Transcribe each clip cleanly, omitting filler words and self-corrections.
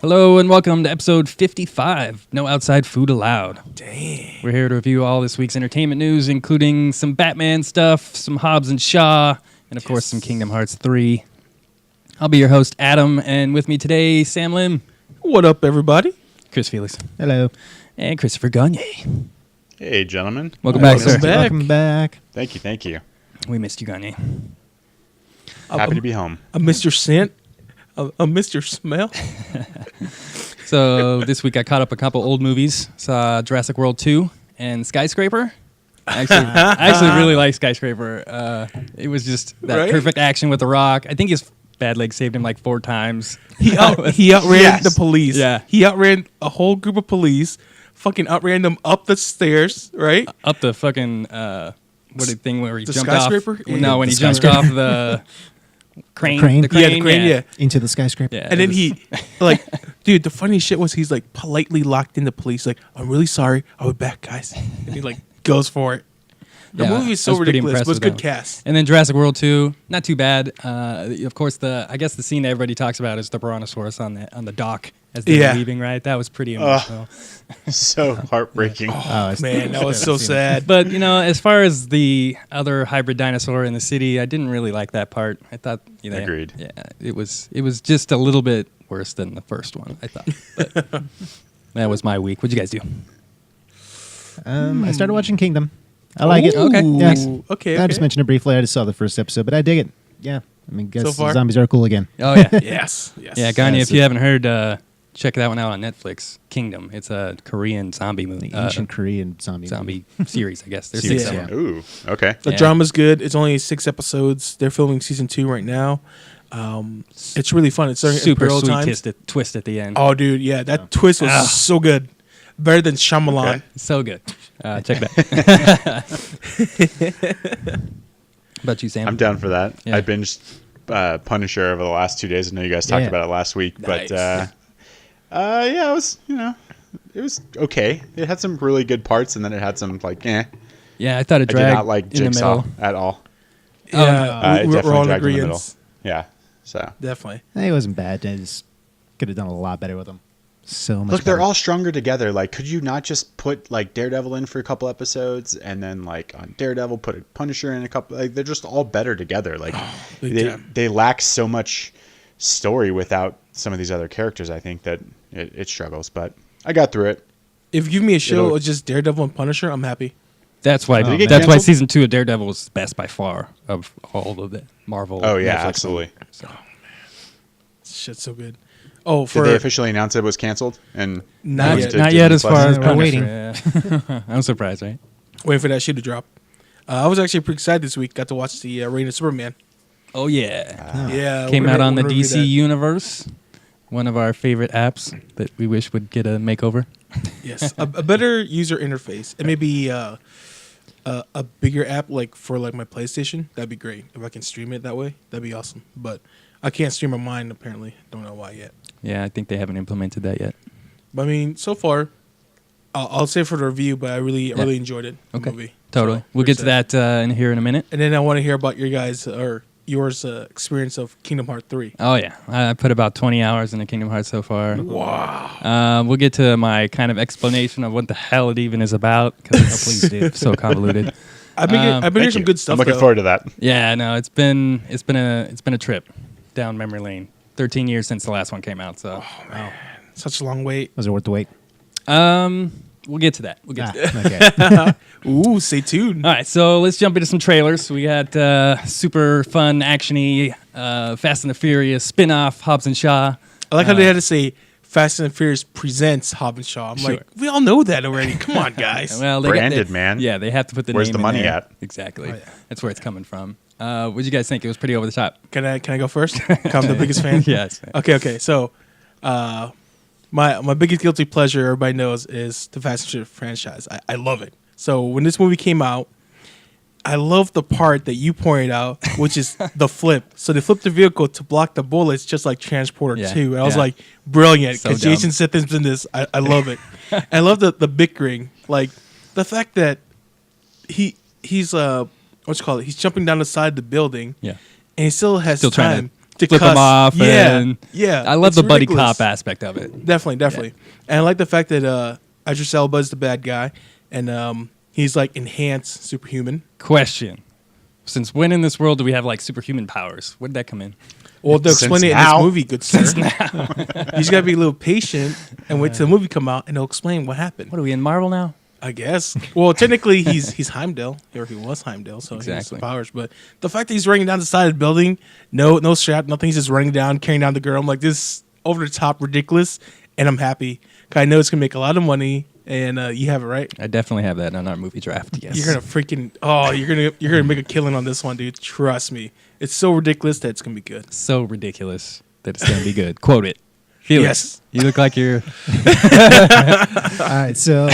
Hello and welcome to episode 55, No Outside Food Allowed. Dang. We're here to review all this week's entertainment news, including some Batman stuff, some Hobbs and Shaw, and of course some Kingdom Hearts 3. I'll be your host, Adam, and with me today, Sam Lim. What up, everybody? Chris Felix. Hello. And Christopher Gagne. Hey, gentlemen. Welcome back, sir. Welcome back. Thank you. We missed you, Gagne. Happy to be home. I missed your scent. I missed your smell. So this week I caught up a couple old movies. Saw Jurassic World 2 and Skyscraper. I actually really like Skyscraper. It was just that perfect action with The Rock. I think his bad leg saved him like 4 times. He outran the police. Yeah. He outran a whole group of police. Fucking outran them up the stairs, right? Up the fucking thing where he The jumped skyscraper? off. No, when he jumped off the crane. Crane? The crane, Yeah, the crane, yeah. Into the skyscraper. Yeah, And then he, like, dude, the funny shit was he's like politely locked in the police. Like, I'm really sorry. I'll be back, guys. And he like goes for it. The movie is so ridiculous, but it's good cast. And then Jurassic World 2, not too bad. Of course, I guess the scene that everybody talks about is the Brontosaurus on the dock as they're leaving, right? That was pretty emotional. So heartbreaking. Man, that was so sad. But, as far as the other hybrid dinosaur in the city, I didn't really like that part. I thought, Agreed. Yeah, it was just a little bit worse than the first one, I thought. But that was my week. What'd you guys do? I started watching Kingdom. I like it. Okay. Yeah. Nice. Okay. I just mentioned it briefly. I just saw the first episode, but I dig it. Yeah. I mean, guess So far? zombies are cool again. Oh, yeah. Yes. Yeah, Gagne, if you haven't heard, check that one out on Netflix. Kingdom. It's a Korean zombie movie. The ancient Korean zombie series, I guess. There's Series, 6 of yeah. them. Ooh, okay. The drama's good. It's only 6 episodes. They're filming season 2 right now. It's really fun. It's starting Super Imperial sweet times. twist at the end. Oh, dude, yeah, that twist was so good. Better than Shyamalan. Okay. So good. Check that. About you, Sam? I'm down for that. Yeah. I binged Punisher over the last 2 days. I know you guys talked about it last week, Nice. but yeah, it was, it was okay. It had some really good parts, and then it had some Yeah, I thought it I dragged did not like in the Jigsaw middle. at all. Yeah, It we're definitely all in dragged in the middle. agreement. Yeah. So Definitely. It wasn't bad. I just could have done a lot better with them. So much look, they're better. all stronger together. Like, could you not just put like Daredevil in for a couple episodes, and then like on Daredevil put a Punisher in a couple? Like, they're just all better together. Like, they lack so much story without some of these other characters. I think that it struggles, but I got through it. If you give me a show of just Daredevil and Punisher, I'm happy. That's why. Did it get That's why canceled? season 2 of Daredevil was best by far of all of the Marvel. Oh yeah, Netflix absolutely. So. Shit's so good. Oh, Did they officially announce it was canceled? And Not moved yet. to Not yet, Disney as Plus? far as We're Punisher, waiting. yeah. I'm surprised, right? waiting for that shit to drop. I was actually pretty excited this week. Got to watch the Reign of Superman. Oh yeah. Yeah, Came we're out gonna- on the we're gonna review DC that. Universe. One of our favorite apps that we wish would get a makeover. Yes, a better user interface, and maybe a bigger app like for like my PlayStation. That'd be great if I can stream it that way. That'd be awesome. But I can't stream on mine apparently. Don't know why yet. Yeah, I think they haven't implemented that yet. But I mean, so far, I'll say for the review. But I really enjoyed it. The movie. Totally. So, We'll get to that in here in a minute. And then I want to hear about your guys or yours experience of Kingdom Hearts 3. Oh yeah, I put about 20 hours into Kingdom Hearts so far. Wow. We'll get to my kind of explanation of what the hell it even is about because it's so convoluted. I've been hearing some good stuff. I'm looking though. forward to that. Yeah, no, it's been a trip down memory lane. 13 years since the last one came out, so Such a long wait. Was it worth the wait? we'll get to that. Okay. Ooh, stay tuned. All right, so let's jump into some trailers. We got super fun, actiony, Fast and the Furious spin-off, Hobbs and Shaw. I like how they had to say Fast and Furious presents Hobbs and Shaw. I'm Sure. like, we all know that already. Come on, guys. Well, Branded, man. Yeah, they have to put the Where's name the in money there. at? Exactly. Oh, yeah. That's where it's coming from. What did you guys think? It was pretty over the top. Can I go first? I'm the biggest fan. Yes. Okay. So, my biggest guilty pleasure, everybody knows, is the Fast and Furious franchise. I love it. So when this movie came out, I love the part that you pointed out, which is the flip. So they flipped the vehicle to block the bullets, just like Transporter 2. And I was like, brilliant, So because dumb. Jason Statham's in this. I love it. I love the bickering, like the fact that he's what you call it? He's jumping down the side of the building, Yeah. and he still has Still trying time. flip them off. Yeah, and yeah. I love It's the buddy ridiculous. cop aspect of it. Definitely. And I like the fact that Idris Elba's the bad guy, and he's like enhanced superhuman. Question: since when in this world do we have like superhuman powers? Where did that come in? Well, they'll explain Since it in now. this movie, good sir. You just gotta be a little patient and wait till the movie come out, and they'll explain what happened. What are we in Marvel now? I guess. Well, technically, he's Heimdall, or he was Heimdall, so he has some Exactly. powers. But the fact that he's running down the side of the building, no strap, nothing. He's just running down, carrying down the girl. I'm like, this is over the top, ridiculous, and I'm happy. 'Cause I know it's gonna make a lot of money, and you have it right. I definitely have that on our movie draft. Yes, You're gonna make a killing on this one, dude. Trust me. It's so ridiculous that it's gonna be good. so ridiculous that it's gonna be good. Quote it. Felix, Yes. you look like you're. All right, so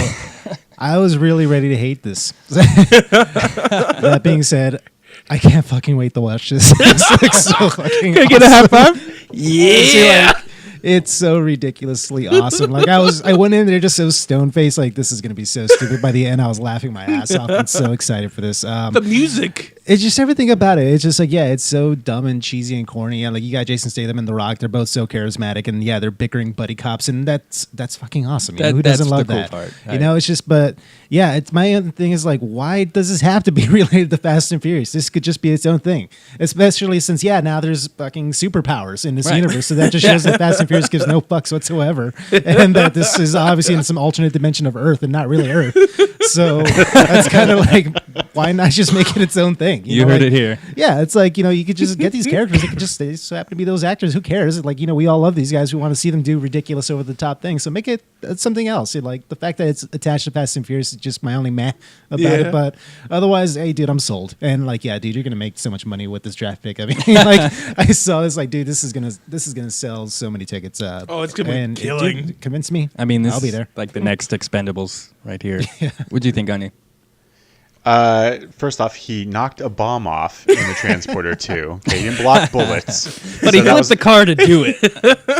I was really ready to hate this. That being said, I can't fucking wait to watch this. It's like so fucking Can I get a high five? Yeah. It's so ridiculously awesome. Like I went in there just so stone faced, like this is gonna be so stupid. By the end, I was laughing my ass off. I'm so excited for this. The music. It's just everything about it. It's just like, yeah, it's so dumb and cheesy and corny. And like you got Jason Statham and The Rock, they're both so charismatic, and yeah, they're bickering buddy cops, and that's fucking awesome. You know, who doesn't That's love the cool that? part. You know, it's just, but yeah, it's my own thing is like, why does this have to be related to Fast and Furious? This could just be its own thing, especially since now there's fucking superpowers in this Right. universe, so that just shows that Fast and Furious gives no fucks whatsoever, and that this is obviously in some alternate dimension of Earth and not really Earth. So that's kind of like, why not just make it its own thing? You know, heard like, it here. yeah, it's like, you could just get these characters. They just happen to be those actors. Who cares? Like, we all love these guys. We want to see them do ridiculous over the top things. So make it something else. Like the fact that it's attached to Fast and Furious is just my only meh about it. But otherwise, hey, dude, I'm sold. And like, yeah, dude, you're gonna make so much money with this draft pick. I mean, like I saw this, like, dude, this is gonna sell so many tickets. Oh, it's gonna be killing. Dude, convince me. I mean, this I'll be is there. like the next Expendables right here. What'd you think, Anya? First off, he knocked a bomb off in the transporter too. Okay, he didn't block bullets, But he that flipped was the car to do it.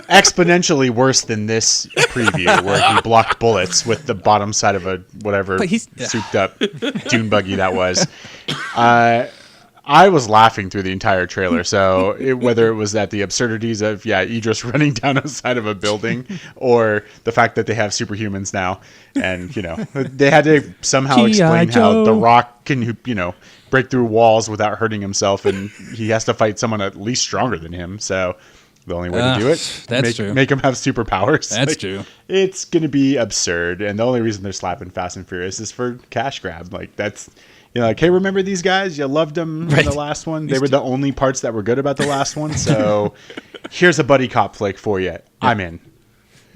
exponentially worse than this preview where he blocked bullets with the bottom side of a whatever But he's- souped up dune buggy that was. I was laughing through the entire trailer. So whether it was at the absurdities of Idris running down the side of a building, or the fact that they have superhumans now, and they had to somehow explain how The Rock can break through walls without hurting himself, and he has to fight someone at least stronger than him. So the only way to do it, that's true. Make him have superpowers. That's true. It's gonna be absurd, and the only reason they're slapping Fast and Furious is for cash grab. Like that's. Like, hey, remember these guys? You loved them in the last one. They were the only parts that were good about the last one. So here's a buddy cop flick for you. I'm in.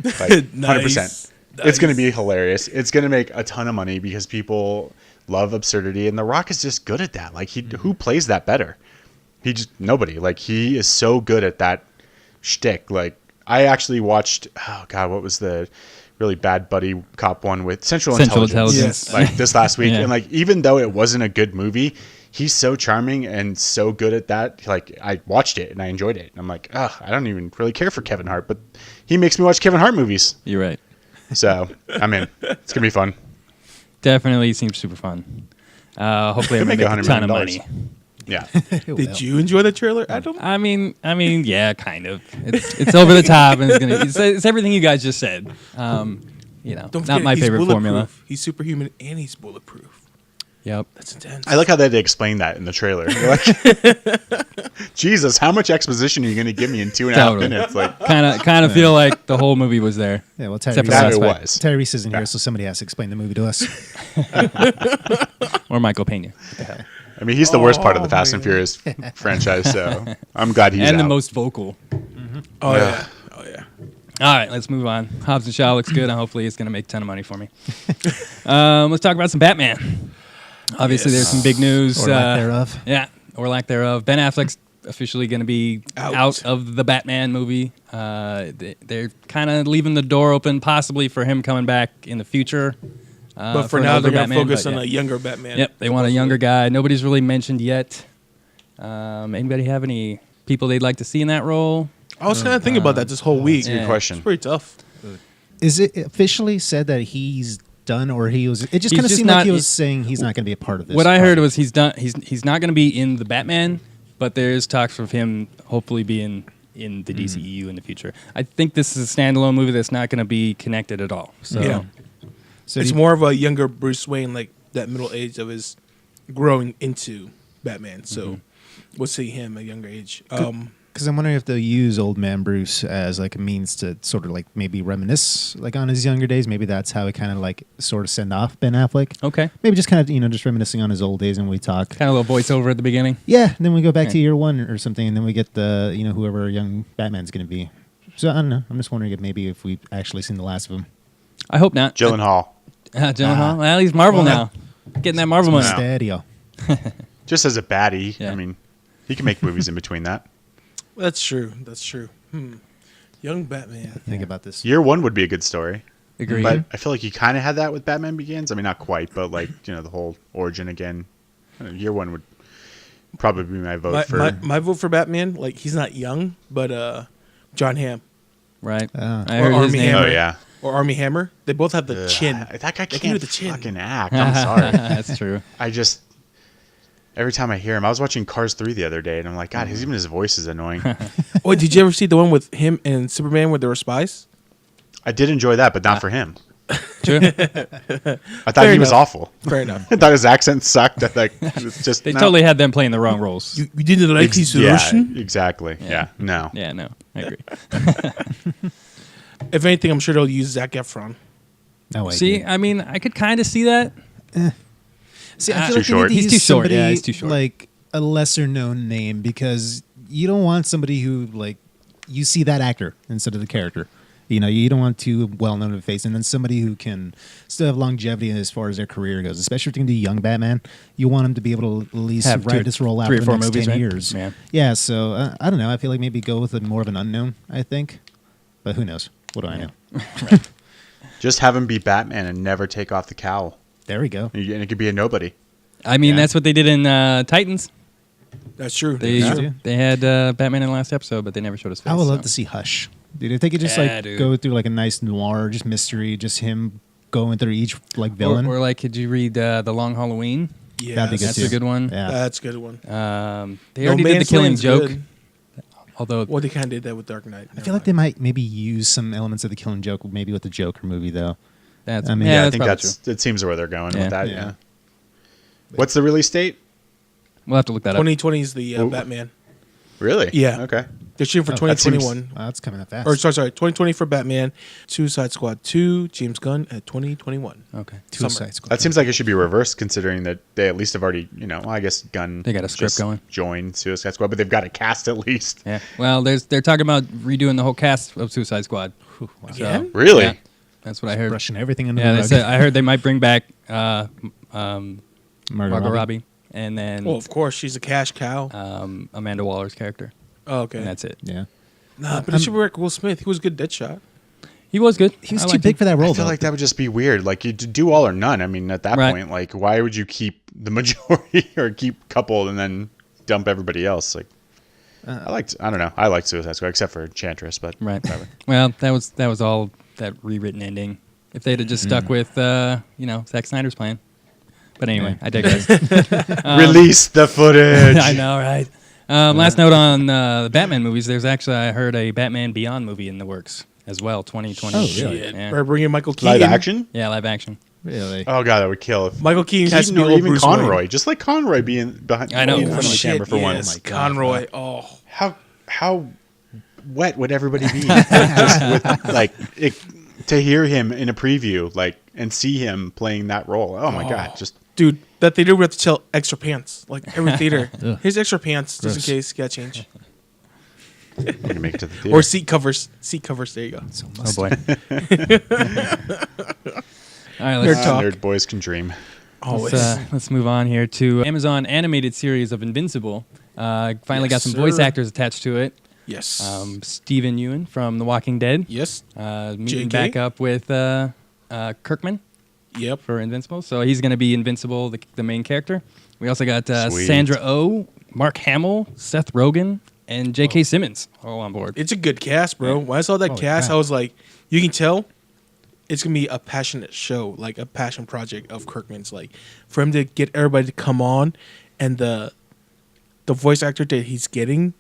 Like, 100%. Nice. It's going to be hilarious. It's going to make a ton of money because people love absurdity. And The Rock is just good at that. Like, who plays that better? Nobody. Like, he is so good at that shtick. Like, I actually watched, what was the really bad buddy cop one with Central Intelligence. Yes. Like this last week. Yeah. And like, even though it wasn't a good movie, he's so charming and so good at that. Like I watched it and I enjoyed it. And I'm like, I don't even really care for Kevin Hart, but he makes me watch Kevin Hart movies. You're right. So I'm in. It's going to be fun. Definitely seems super fun. Hopefully I'm Could going to make make a ton of $100 money. million. Yeah. Did you enjoy the trailer, Adam? I mean, yeah, kind of. It's over the top, and it's everything you guys just said. Don't Not forget, my he's favorite bulletproof. formula. He's superhuman and he's bulletproof. Yep. That's intense. I like how they explain that in the trailer. You're like, Jesus, how much exposition are you going to give me in 2.5 Totally. minutes? Like, Kind of feel like the whole movie was there. Yeah, well, Except for that the it last fight. was. Tyrese isn't here, so somebody has to explain the movie to us. Or Michael Pena. I mean, he's the worst part of the Fast man. and Furious franchise, so I'm glad he's And the out. most vocal. Oh Yeah. yeah. All right, let's move on. Hobbs and Shaw looks good, and hopefully it's going to make a ton of money for me. Let's talk about some Batman. Obviously, there's some big news. Or lack thereof. Yeah, or lack thereof. Ben Affleck's officially going to be out of the Batman movie. They're kind of leaving the door open, possibly for him coming back in the future. But for an now, older they're going to Batman, focus but on a younger Batman. Yep, they want a younger guy. Nobody's really mentioned yet. Anybody have any people they'd like to see in that role? I was kind of thinking about that this whole week. Yeah. Good question. It's pretty tough. Is it officially said that he's done, or he was? It just He's kind of just seemed like not- he was saying he's not going to be a part of this. What I heard project. was he's done. He's not going to be in the Batman, but there's talks of him hopefully being in the DCEU in the future. I think this is a standalone movie that's not going to be connected at all. So, Yeah. So It's more of a younger Bruce Wayne, like that middle age of his growing into Batman. So we'll see him at a younger age. Because I'm wondering if they'll use Old Man Bruce as like a means to sort of like maybe reminisce like on his younger days. Maybe that's how it kind of like sort of send off Ben Affleck. okay. Maybe just kind of just reminiscing on his old days and we talk. Kind of a little voiceover at the beginning. Yeah, and then we go back to Yeah. year one or something, and then we get the whoever young Batman's going to be. So I don't know. I'm just wondering if we've actually seen the last of him. I hope not. Gyllenhaal. Gyllenhaal. Well, he's Marvel now. Getting that Marvel money. No. Stadio. Just as a baddie. Yeah. I mean, he can make movies in between that. That's true. That's true. Young Batman. Think about this. Year one would be a good story. Agreed. But I feel like you kind of had that with Batman Begins. I mean, not quite, but like, the whole origin again. Year one would probably be my vote for. My vote for Batman, like he's not young, but John Hamm Right. Ah. I Or heard his Armie name. Oh, Hammer. yeah. or Armie Hammer. They both have the chin. That guy They can do can't the chin. fucking act. I'm sorry. That's true. I just, every time I hear him, I was watching Cars 3 the other day, and I'm like, God, even his voice is annoying. Oh, did you ever see the one with him and Superman where they were spies? I did enjoy that, but not for him. True. I thought Fair he was enough. awful. Fair enough. I thought his accent sucked. It's just They no. totally had them playing the wrong roles. You didn't like his Yeah, Russian? exactly. Yeah, no. Yeah, no, I agree. If anything, I'm sure they'll use Zac Efron. No idea. See, I mean, I could kind of see that. See, I Ah, feel too like they short. need to He's use too short. somebody Yeah, he's too short. like a lesser known name because you don't want somebody who like you see that actor instead of the character. You don't want too well known of a face, and then somebody who can still have longevity as far as their career goes. Especially if you're going to do young Batman, you want him to be able to at least Have ride two- this role out 3 for or the 4 next movies, 10 right? years. Yeah. So I don't know. I feel like maybe go with more of an unknown. I think, but who knows? What do I know? Just have him be Batman and never take off the cowl. There we go. And it could be a nobody. I mean, Yeah. that's what they did in Titans. That's true. They That's true. they had Batman in the last episode, but they never showed his face. I would love so. to see Hush, dude. If they could just Yeah, like dude. go through like a nice noir, just mystery, just him going through each like villain. Or like, could you read The Long Halloween? Yeah, That'd be good That's too. a good one. Yeah. That's a good one. They already did The Killing Joke. Although, Well, they kind of did that with Dark Knight. I feel like they might maybe use some elements of the Killing Joke, maybe with the Joker movie though. that's, I mean, yeah, I that's think probably true. it seems where they're going Yeah. with that. Yeah. Yeah. What's the release date? We'll have to look that up. 2020 is the Ooh. Batman. Really? Yeah. Okay. They're shooting for Oh, that seems- 2021. Wow, that's coming up fast. Or sorry, 2020 for Batman. Suicide Squad 2, James Gunn at 2021. Okay. Suicide Squad. That seems like it should be reversed, considering that they at least have already, well, I guess Gunn. They got a script just going. Joined Suicide Squad, but they've got a cast at least. Yeah. Well, they're talking about redoing the whole cast of Suicide Squad. Whew, wow. Again? Really? Yeah, that's what I heard. Brushing everything under Yeah, the they rug. said, I heard they might bring back Margot Margot Robbie and then Well, of course, she's a cash cow. Amanda Waller's character, Oh, okay. and that's it. Yeah. Nah, but it should work. Will Smith, he was a good Deadshot. He was good. He was I too liked big him. for that role I feel though. like that would just be weird. Like you do all or none. I mean, at that Right. point, like why would you keep the majority or keep couple and then dump everybody else? Like I don't know. I liked Suicide Squad except for Enchantress, but Right. whatever. Well, that was all that rewritten ending. If they'd have just stuck with Zack Snyder's plan. But anyway, I digress. Release the footage. I know, right? Last note on the Batman movies. There's actually, I heard, a Batman Beyond movie in the works as well. 2020. Oh, really? Shit. Yeah. We're bringing Michael Keaton. Live action? Yeah, live action. Really? Oh god, that would kill. If Michael Keaton has to Keaton be or old even Bruce Conroy, Wayne. just like Conroy being behind I know. in Oh, front of the shit, camera for yes. once. Oh my God. Conroy. Oh. How wet would everybody be? Just with, like to hear him in a preview, like and see him playing that role. Oh my god, just Dude, that theater would have to sell extra pants. Like every theater. Ugh. Here's extra pants just Gross. in case. Got change. I'm gonna make it to the theater. Or seat covers. Seat covers. There you go. So Oh musty. boy. All right, Nerd let's, talk. Nerd boys can dream. Always. let's move on here to Amazon animated series of Invincible. Finally got Yes, some voice sir. actors attached to it. Yes. Stephen Ewan from The Walking Dead. Yes. Meeting JK? back up with Kirkman Yep. for Invincible. So he's going to be Invincible, the main character. We also got Sweet. Sandra Oh, Mark Hamill, Seth Rogen, and J.K. Simmons all on board. It's a good cast, bro. When I saw that Holy cast, crap. I was like, you can tell it's gonna be a passionate show, like a passion project of Kirkman's. Like for him to get everybody to come on, and the the voice actor that he's getting,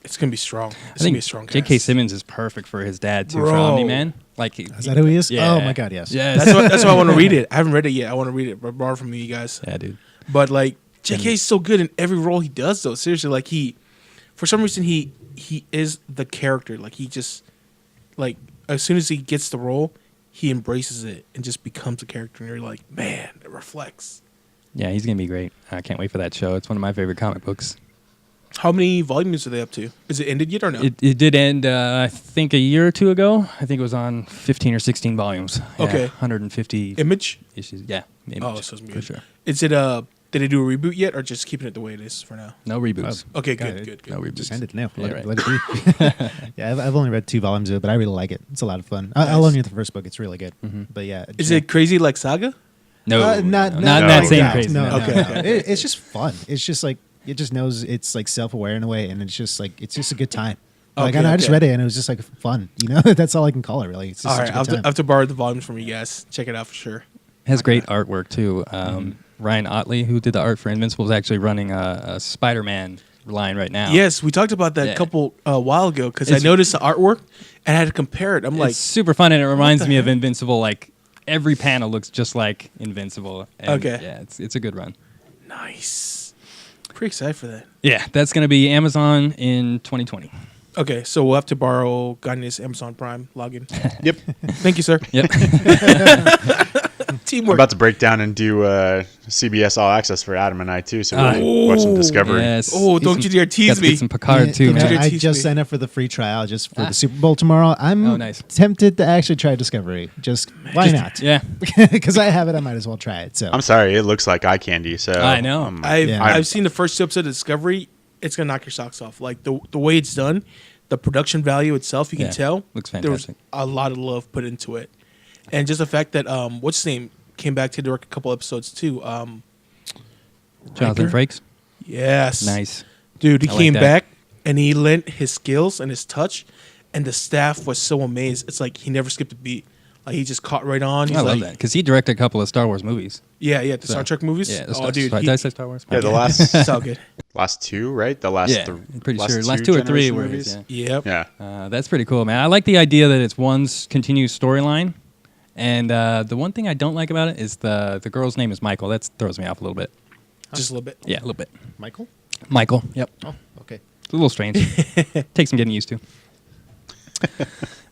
it's gonna be strong. It's gonna be a strong cast. J.K. Simmons is perfect for his dad too, for Bro. Omni-Man. Like, Is that who he is? Yeah. Oh my god, yes. Yes. That's why I want to read it. I haven't read it yet. I want to read it. Borrow from you guys. Yeah, dude. But like J.K.'s so good in every role he does, though. Seriously, like for some reason he is the character. Like he just like as soon as he gets the role, he embraces it and just becomes a character. And you're like, man, it reflects. Yeah, he's gonna be great. I can't wait for that show. It's one of my favorite comic books. How many volumes are they up to? Is it ended yet or no? It did end, I think, a year or two ago. I think it was on 15 or 16 volumes. Yeah, Okay. 150 Image? issues. Yeah. Image, Oh, so it's for good. sure. Is it did they do a reboot yet or just keeping it the way it is for now? No reboots. Okay, Yeah, good. No reboots. Just end it now. Yeah, Let, right. let it be. Yeah, I've only read 2 volumes of it, but I really like it. It's a lot of fun. I'll only read the first book. It's really good. But yeah, Is it crazy like Saga? No, not that like same that. crazy. No, Okay, no. okay. It's just fun. It's just like it just knows it's like self-aware in a way, and it's just a good time. Like Okay, I just okay. read it and it was just like fun. You know, that's all I can call it. Really, it's just All such right, a I'll good time. have to borrow the volumes from you guys. Check it out for sure. Has great artwork too. Ryan Otley, who did the art for Invincible, is actually running a Spider-Man line right now. Yes, we talked about that Yeah. a couple while ago because I It's- noticed the artwork and I had to compare it. I'm It's like, super fun, and it reminds the me of heck? Invincible. Like every panel looks just like Invincible. And Okay. Yeah, it's a good run. nice. Pretty excited for that. Yeah, that's gonna be Amazon in 2020. Okay, so we'll have to borrow Gagne's Amazon Prime login. Yep. Thank you, sir. Yep. I'm Teamwork. about to break down and do CBS All Access for Adam and I too, so Ah. we'll watch some Discovery. Yes. Oh, Get don't you dare tease got to me. Get some Picard too, Don't you man. dare I tease just me. signed up for the free trial just for the Super Bowl tomorrow. I'm Oh, nice. tempted to actually try Discovery. Just why not? Yeah. Because I have it, I might as well try it. So I'm sorry, it looks like eye candy. So I know. I've Yeah. I've seen the first 2 episodes of Discovery. It's gonna knock your socks off. Like the way it's done, the production value itself, you can Yeah, tell looks there was fantastic. a lot of love put into it, and just the fact that what's his name came back to direct a couple episodes too. Jonathan Riker? Frakes. Yes, Nice. dude. He I like came that. back and he lent his skills and his touch, and the staff was so amazed. It's like he never skipped a beat. Like he just caught right on. He's I love like, that because he directed a couple of Star Wars movies. Yeah, the Star So, Trek movies. Yeah, the Oh, Star, dude, did I say Star Wars? Yeah, the Okay. last it's all good. last 2, right? The last Yeah, I'm pretty sure. Last 2 or 3 generation were movies. his. Yeah. Yep. Yeah. That's pretty cool, man. I like the idea that it's one's continuous storyline. And the one thing I don't like about it is the girl's name is Michael. That throws me off a little bit. Just a little bit. Yeah, a little bit. Michael. Michael. Yep. Oh, okay. It's a little strange. Takes some getting used to.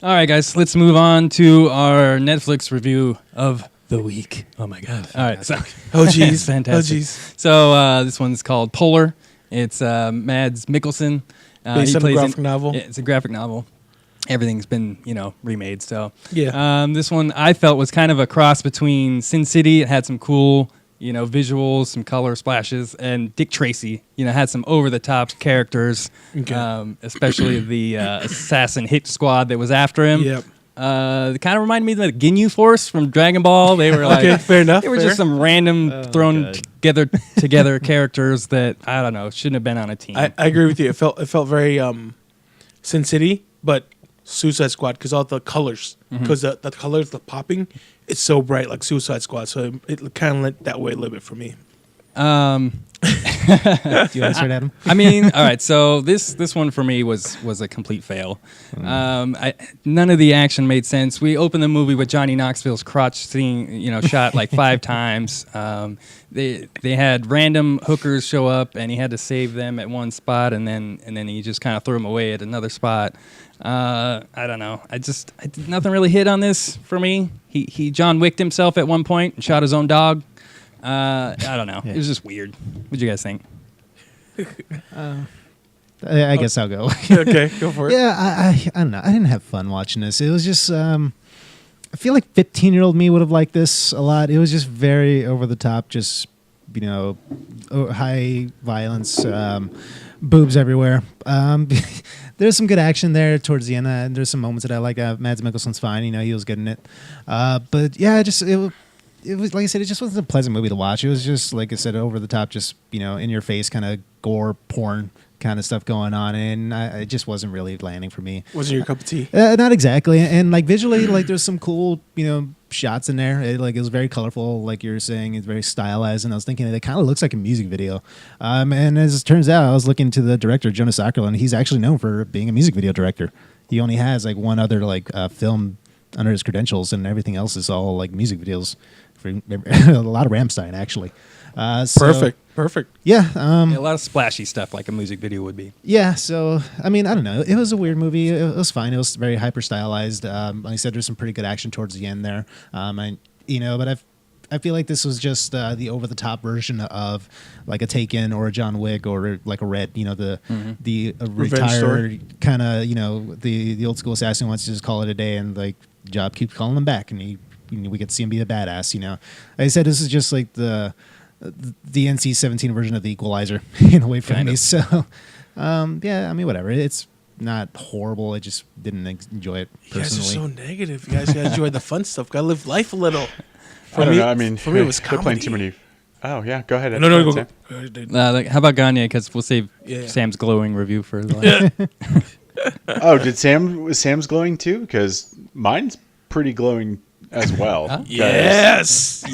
All right, guys. Let's move on to our Netflix review of the week. Oh my god! All right, so Oh jeez. it's fantastic. Oh jeez. So this one's called Polar. It's Mads Mikkelsen. Based he on a plays graphic novel. Yeah, it's a graphic novel. Everything's been remade. So Yeah. this one I felt was kind of a cross between Sin City. It had some cool visuals, some color splashes, and Dick Tracy. Had some over the top characters. Okay. Especially the assassin hit squad that was after him. Yep. It kind of reminded me of the Ginyu Force from Dragon Ball. They were like, Okay, fair enough. They were fair. just some random thrown God. together characters that I don't know shouldn't have been on a team. I agree with you. It felt very Sin City, but Suicide Squad because all the colors, because the colors, the popping, it's so bright like Suicide Squad. So it kind of went that way a little bit for me. Do you want to start, Adam? I mean, all right. So this one for me was a complete fail. None of the action made sense. We opened the movie with Johnny Knoxville's crotch scene, shot like 5 times. They had random hookers show up, and he had to save them at one spot, and then he just kind of threw them away at another spot. I don't know. Nothing really hit on this for me. He John Wicked himself at one point and shot his own dog. I don't know. Yeah. It was just weird. What'd you guys think? I guess I'll go. Okay, go for it. Yeah, I don't know. I didn't have fun watching this. It was just, I feel like 15-year-old me would have liked this a lot. It was just very over the top, just, high violence, boobs everywhere. There's some good action there towards the end. There's some moments that I like. Mads Mikkelsen's fine. He was good in it. But yeah, it was like I said, it just wasn't a pleasant movie to watch. It was just like I said, over the top, just in your face kind of gore porn kind of stuff going on, and it just wasn't really landing for me. Wasn't your cup of tea? Not exactly. And like visually, like there's some cool, shots in there. It was very colorful, like you were saying. It's very stylized, and I was thinking it kind of looks like a music video. And as it turns out, I was looking to the director, Jonas Ackerlund. He's actually known for being a music video director. He only has like one other film under his credentials, and everything else is all like music videos for a lot of Rammstein, actually. Perfect. Yeah, a lot of splashy stuff like a music video would be. Yeah, so I mean, I don't know. It was a weird movie. It was fine. It was very hyper stylized. Like I said, there's some pretty good action towards the end there. But I feel like this was just the over the top version of like a Taken or a John Wick or like a Red. The retired kind of the old school assassin wants to just call it a day, and like Job keeps calling him back, and we get to see him be a badass. Like I said, this is just like the NC-17 version of the Equalizer in a way for me. So, yeah, I mean, whatever. It's not horrible. I just didn't enjoy it personally. You guys are so negative. You guys gotta enjoy the fun stuff. Gotta live life a little. I don't know. I mean, for me, it was comedy. Playing too many. Oh yeah, go ahead. No, go. How about Gagne? Because we'll save Sam's glowing review for the last. Oh, was Sam's glowing too? Because mine's pretty glowing as well. Yes.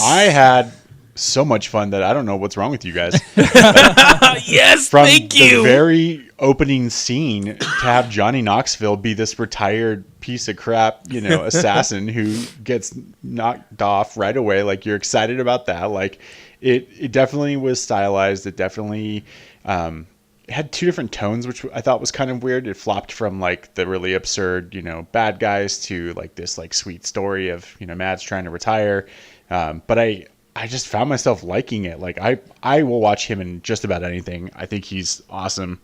I had so much fun that I don't know what's wrong with you guys. Yes, From thank you. the very opening scene to have Johnny Knoxville be this retired piece of crap, assassin who gets knocked off right away. Like, you're excited about that. Like, it definitely was stylized. It definitely had two different tones, which I thought was kind of weird. It flopped from like the really absurd, bad guys to like this like sweet story of, Mads trying to retire. But I just found myself liking it. Like I will watch him in just about anything. I think he's awesome.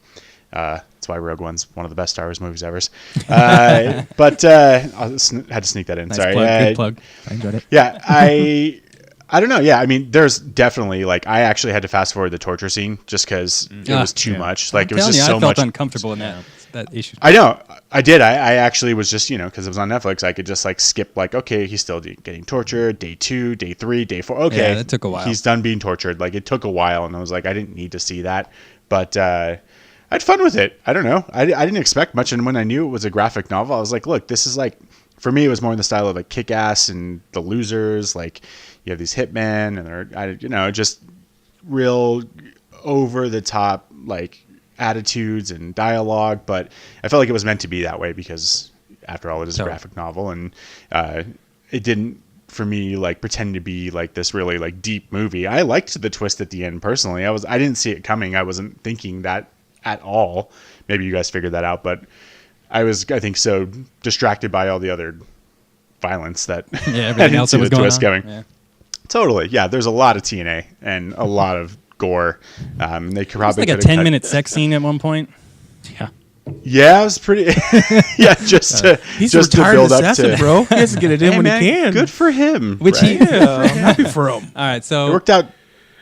That's why Rogue One's one of the best Star Wars movies ever. But I had to sneak that in. Nice Sorry. plug, good plug. I enjoyed it. Yeah, I don't know. Yeah, I mean, there's definitely like I actually had to fast forward the torture scene just because it was too much. Like, it was just so I felt much. uncomfortable in that issue. I know. I did. I actually was just, because it was on Netflix, I could just like skip like, okay, he's still getting tortured. Day 2, day 3, day 4. Okay. Yeah, that took a while. He's done being tortured. Like, it took a while, and I was like, I didn't need to see that. But I had fun with it. I don't know. I didn't expect much. And when I knew it was a graphic novel, I was like, look, this is like, for me, it was more in the style of like Kick-Ass and The Losers. Like, you have these hitmen, and they're, just real over the top, like, attitudes and dialogue, but I felt like it was meant to be that way because after all, it is a graphic novel, and it didn't for me like pretend to be like this really like deep movie. I liked the twist at the end personally. I didn't see it coming. I wasn't thinking that at all. Maybe you guys figured that out, but I think so distracted by all the other violence that everything else that was going on. Coming. Yeah. Totally. Yeah, there's a lot of TNA and a lot of gore. They could probably like a 10-minute sex scene at one point. Yeah, it was pretty. Yeah, he's just retired to build assassin, up to, bro. He has to get it in when he can. Good for him. Which right? I'm happy for him. All right, so it worked out.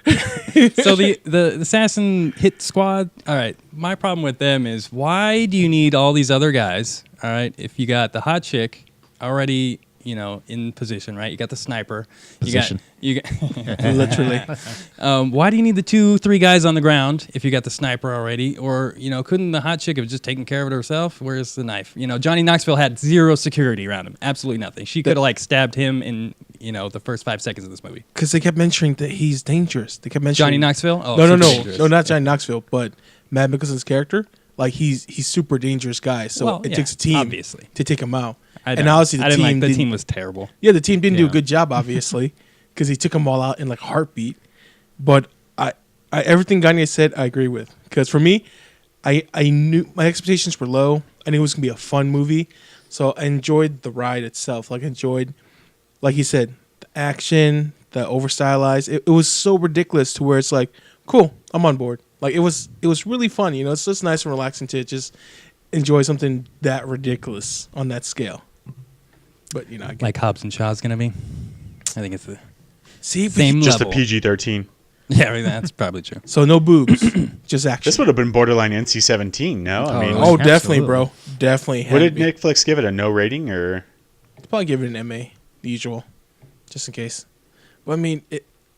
So the assassin hit squad. All right, my problem with them is why do you need all these other guys? All right, if you got the hot chick already, in position, right? You got the sniper. Position. You got Literally. why do you need the 2-3 guys on the ground if you got the sniper already? Or, couldn't the hot chick have just taken care of it herself? Where's the knife? Johnny Knoxville had zero security around him. Absolutely nothing. She could have stabbed him in, the first 5 seconds of this movie. Because they kept mentioning that he's dangerous. They kept mentioning Johnny Knoxville? Oh, no, not Johnny Knoxville, but Matt Mickelsen's character. Like, he's super dangerous guy. So it takes a team obviously to take him out. And obviously the team was terrible. Yeah, the team didn't do a good job, obviously, because he took them all out in like heartbeat. But I everything Gagne said, I agree with. Because for me, I knew my expectations were low. I knew it was gonna be a fun movie, so I enjoyed the ride itself. Like, he said, the action, the over stylized. It was so ridiculous to where it's like, cool, I'm on board. Like, it was really fun. It's just nice and relaxing to just enjoy something that ridiculous on that scale. But like Hobbs and Shaw's gonna be. I think it's the same just level. a PG-13. Yeah, I mean, that's probably true. So no boobs, just action. This would have been borderline NC-17. No, I mean, definitely, absolutely. bro, definitely. What did Netflix give it? A no rating or? I'd probably give it an MA, the usual, just in case. But I mean,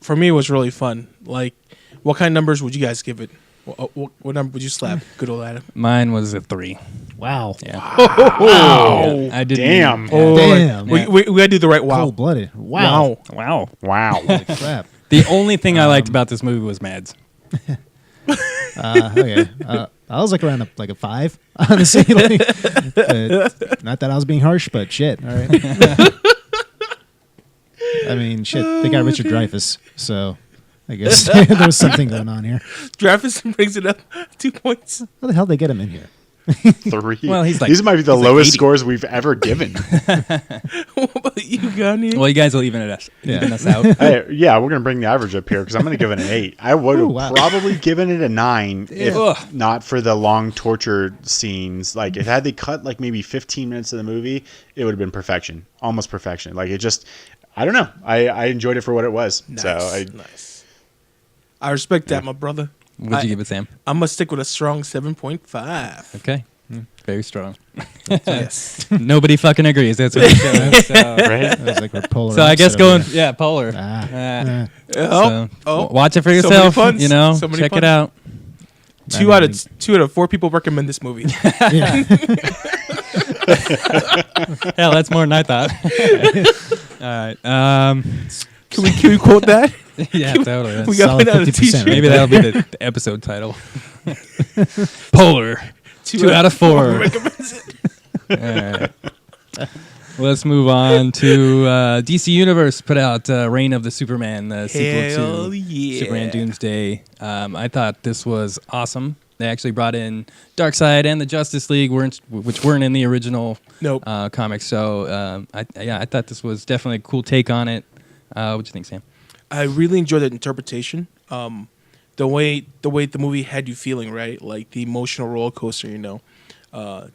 for me, it was really fun. Like, what kind of numbers would you guys give it? What number would you slap? Good old Adam. Mine was a 3. Wow. Yeah. Wow. Yeah, I did. Damn. Yeah. Oh, Damn. We gotta do the right wow. Cold blooded. Wow. Wow. Wow. Holy crap. The only thing I liked about this movie was Mads. Okay. I was like around a 5, honestly. Not that I was being harsh, but shit. All right. I mean, shit. They got Richard Dreyfuss, so I guess there was something going on here. Dreyfuss brings it up 2 points. How the hell did they get him in here? 3. Well, he's like- these might be the he's like lowest 80. scores we've ever given. What about you, Gunny? Well, you guys will even us out. Yeah, we're gonna bring the average up here because I'm gonna give it an 8. I would have Ooh, wow. probably given it a 9 if Ugh. not for the long torture scenes. Like, if had they cut like maybe 15 minutes of the movie, it would have been perfection, almost perfection. Like, it just, I don't know. I enjoyed it for what it was. Nice, So nice. I respect that, my brother. What'd you give it, Sam? I'm gonna stick with a strong 7.5. Okay. Very strong. Yes. Nobody fucking agrees. That's what I'm saying. So, right. It was like we're polar. so I guess opposite over going, yeah, polar. there. So, watch it for So many yourself. puns. You know, So many check puns. it out. Two out of 4 people recommend this movie. Yeah. Hell, that's more than I thought. All right. Can we quote that? Yeah, totally. We got Solid it on a 50%, t-shirt. Maybe that'll be the episode title. Polar. 2 out of 4. recommends it. All right. Let's move on to DC Universe put out Reign of the Superman, the sequel Hell to yeah. Superman Doomsday. I thought this was awesome. They actually brought in Darkseid and the Justice League, which weren't in the original Nope. comics. So I thought this was definitely a cool take on it. What do you think, Sam? I really enjoyed that interpretation. The way the movie had you feeling, right? Like the emotional roller coaster, you know.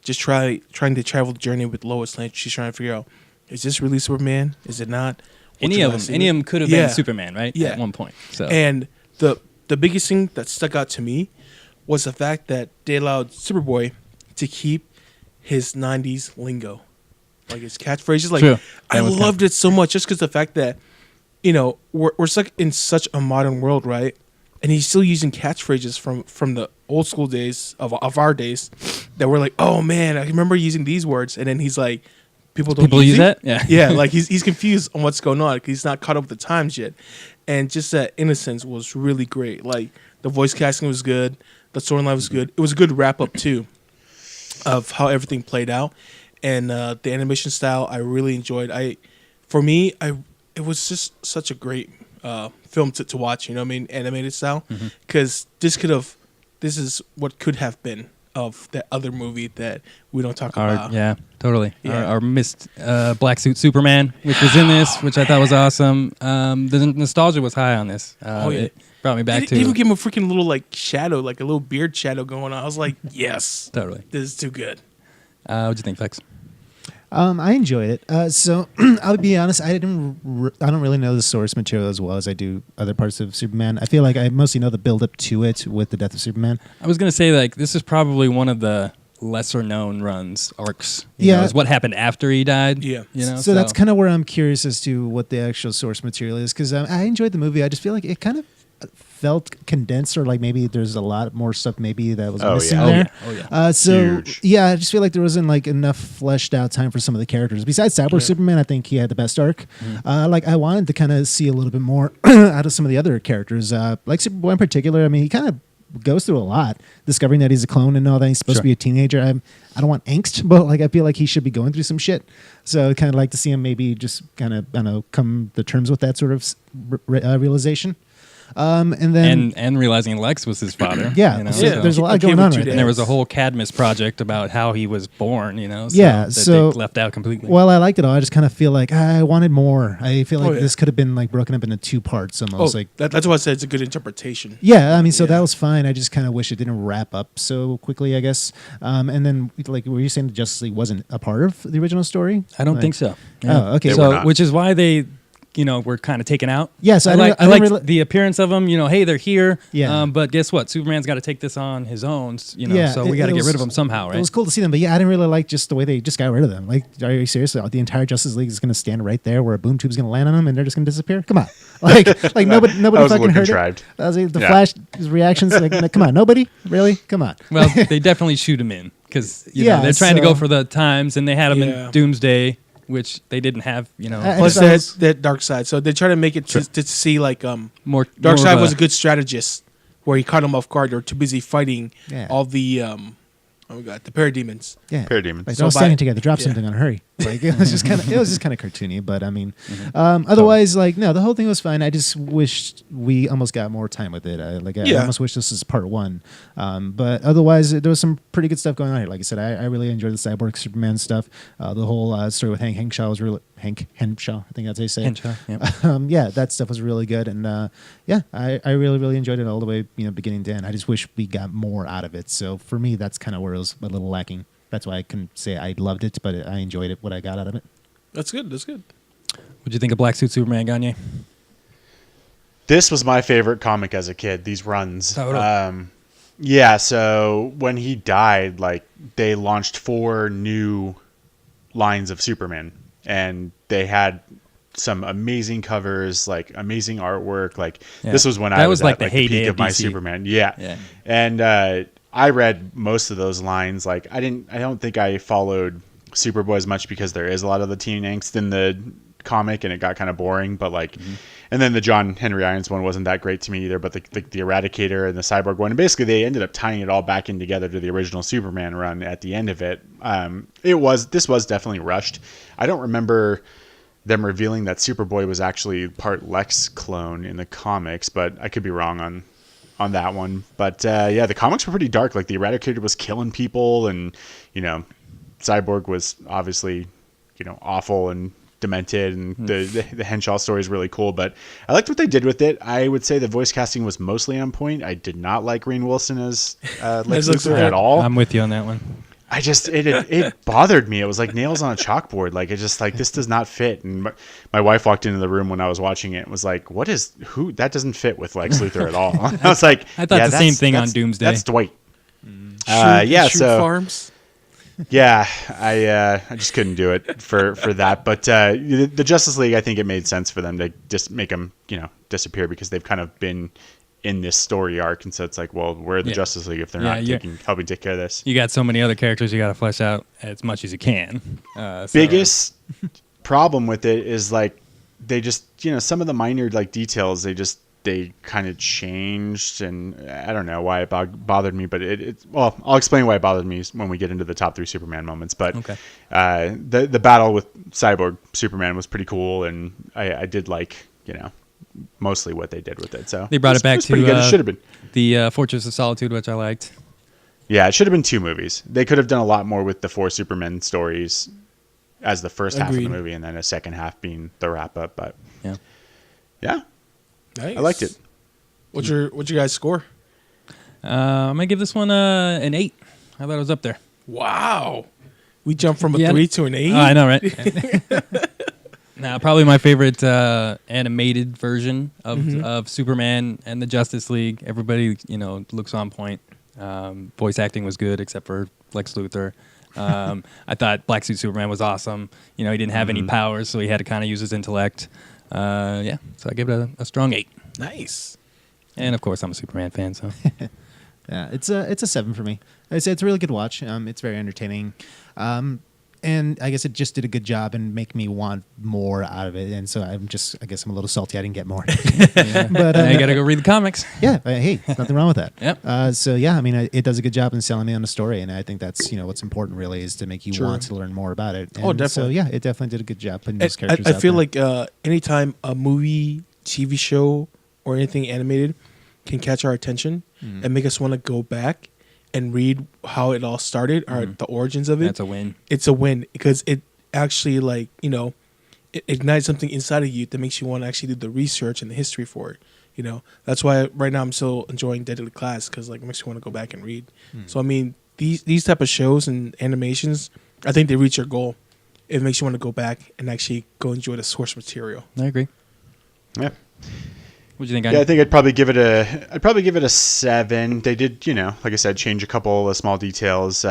Just trying to travel the journey with Lois Lane. She's trying to figure out, is this really Superman? Is it not? Any of them could have Yeah. been Superman, right? Yeah. At one point. So And the biggest thing that stuck out to me was the fact that they allowed Superboy to keep his 90s lingo. Like his catchphrases. Like, True. I That was loved it so much just because the fact that, you know, we're stuck in such a modern world, right? And he's still using catchphrases from the old school days of our days that we're like, oh man, I remember using these words. And then he's like, people use these? that? Yeah. Yeah, like he's confused on what's going on because he's not caught up with the times yet. And just that innocence was really great. Like the voice casting was good, the storyline was good. It was a good wrap up too of how everything played out, and the animation style I really enjoyed. It was just such a great film to watch. You know what I mean? Animated style, because this is what could have been of that other movie that we don't talk about. Yeah, totally. Yeah. Our missed black suit Superman, which was in this, which I thought was awesome. The nostalgia was high on this. Oh, yeah. It brought me back They to even give him a freaking little like shadow, like a little beard shadow going on. I was like, yes, totally. this is too good. What'd you think, Flex? I enjoyed it. So I'll be honest, I don't really know the source material as well as I do other parts of Superman. I feel like I mostly know the build up to it with the death of Superman. I was gonna say like this is probably one of the lesser known arcs. You Yeah. know, is what happened after he died. Yeah. you know. So that's kind of where I'm curious as to what the actual source material is because I enjoyed the movie. I just feel like it kind of felt condensed, or like maybe there's a lot more stuff maybe that was missing yeah. there. Oh, yeah. So Huge. yeah, I just feel like there wasn't like enough fleshed out time for some of the characters. Besides Cyborg Superman, I think he had the best arc. Like I wanted to kind of see a little bit more out of some of the other characters. Like Superboy in particular. I mean, he kind of goes through a lot, discovering that he's a clone and all that. He's supposed to be a teenager. I don't want angst, but like I feel like he should be going through some shit. So I'd kind of like to see him maybe just kind of I don't know come to terms with that sort of realization. And then and realizing Lex was his father. yeah, you know, so so- there's a lot Okay going with on two right days. And there. there was a whole Cadmus project about how he was born. You know. Yeah, that so- they left out completely. Well, I liked it all. I just kind of feel like I wanted more. I feel like yeah. this could have been like broken up into 2 parts almost. Like That's why I said it's a good interpretation. yeah, I mean, so Yeah. that was fine. I just kind of wish it didn't wrap up so quickly, I guess. And then, like, were you saying the Justice League wasn't a part of the original story? I don't Like- think so. Oh, okay. They were So, not. which is why they were kind of taken out. Yes, I like the appearance of them. Hey, they're here. Yeah. But guess what? Superman's got to take this on his own. Yeah, so we got to get rid of them somehow, right? It was cool to see them, but yeah, I didn't really like just the way they just got rid of them. Like, are you serious? The entire Justice League is going to stand right there where a boom tube's going to land on them, and they're just going to disappear? Come on, like nobody fucking heard it. I was like, the Flash reactions, like, come on, nobody really, come on. Well, they definitely shoot him in because they're trying to go for the times, and they had him in Doomsday, which they didn't have, Plus that dark side, so they try to make it to see like more. Dark side was a good strategist, where he caught them off guard. They were too busy fighting all the the parademons. Yeah, parademons. Like they're all standing together. Drop something on a hurry. Like it was just kind of cartoony. But I mean, otherwise, like no, the whole thing was fine. I just wished we almost got more time with it. I almost wish this was part one. But otherwise, there was some pretty good stuff going on here. Like I said, I really enjoyed the Cyborg Superman stuff. The whole story with Hank Henshaw was really Hank Henshaw. I think that's how you say it. Henshaw, yeah, that stuff was really good, and I really enjoyed it all the way beginning to end. I just wish we got more out of it. So for me, that's kind of where it was a little lacking. That's why I couldn't say I loved it, but I enjoyed it, what I got out of it. That's good. What'd you think of Black Suit Superman, Gagne? This was my favorite comic as a kid, these runs. Oh, so when he died, like they launched 4 new lines of Superman, and they had some amazing covers, like amazing artwork. Like this was when I was at the peak of my Superman. Yeah. And I read most of those lines. Like I don't think I followed Superboy as much because there is a lot of the teen angst in the comic and it got kind of boring. But like, and then the John Henry Irons one wasn't that great to me either. But the Eradicator and the Cyborg one, and basically they ended up tying it all back in together to the original Superman run at the end of it. This was definitely rushed. I don't remember them revealing that Superboy was actually part Lex clone in the comics, but I could be wrong on that one. But the comics were pretty dark. Like the Eradicator was killing people, and Cyborg was obviously awful and demented, and the Henshaw story is really cool. But I liked what they did with it. I would say the voice casting was mostly on point. I did not like Rainn Wilson as Lex Luthor at all. I'm with you on that one. I just it bothered me. It was like nails on a chalkboard. Like it just like this does not fit. And my wife walked into the room when I was watching it and was like, who that doesn't fit with Lex Luthor at all. I was like, I thought the same thing on Doomsday. That's Dwight. Shoot farms. Yeah, I just couldn't do it for that. But the Justice League, I think it made sense for them to just make them disappear because they've kind of been in this story arc, and so it's like, well, where are the Justice League if they're not helping take care of this? You got so many other characters you got to flesh out as much as you can. Biggest problem with it is like they just some of the minor like details they kind of changed, and I don't know why it bothered me, but well, I'll explain why it bothered me when we get into the top 3 Superman moments. But the battle with Cyborg Superman was pretty cool, and I did like mostly what they did with it. So they brought it back to it should have been the Fortress of Solitude, which I liked. Yeah, it should have been 2 movies. They could have done a lot more with the 4 Superman stories as the first half of the movie, and then a second half being the wrap up. But yeah. Nice. I liked it. What's your guys' score? I'm gonna give this one an 8. I thought it was up there. Wow, we jumped from a 3 to an 8. Oh, I know, right? Now, probably my favorite animated version of Superman and the Justice League. Everybody, looks on point. Voice acting was good, except for Lex Luthor. I thought Black Suit Superman was awesome. He didn't have any powers, so he had to kind of use his intellect. So I give it a strong 8. Nice. And of course, I'm a Superman fan, so yeah, it's a 7 for me. I say it's a really good watch. It's very entertaining, and I guess it just did a good job and make me want more out of it. And so I guess I'm a little salty I didn't get more. But now you got to go read the comics. Yeah, hey, nothing wrong with that. Yep. So yeah, I mean, it does a good job in selling me on the story, and I think that's what's important really is to make you want to learn more about it. And definitely. So yeah, it definitely did a good job putting those characters. I feel there. like anytime a movie, TV show, or anything animated can catch our attention and make us want to go back and read how it all started or the origins of it. That's a win. It's a win because it actually it ignites something inside of you that makes you want to actually do the research and the history for it. That's why right now I'm still enjoying Deadly Class because it makes you want to go back and read. So I mean these type of shows and animations, I think they reach their goal. It makes you want to go back and actually go enjoy the source material. I agree. Yeah. What'd you think? Yeah, I think I'd probably give it a 7. They did, like I said, change a couple of small details.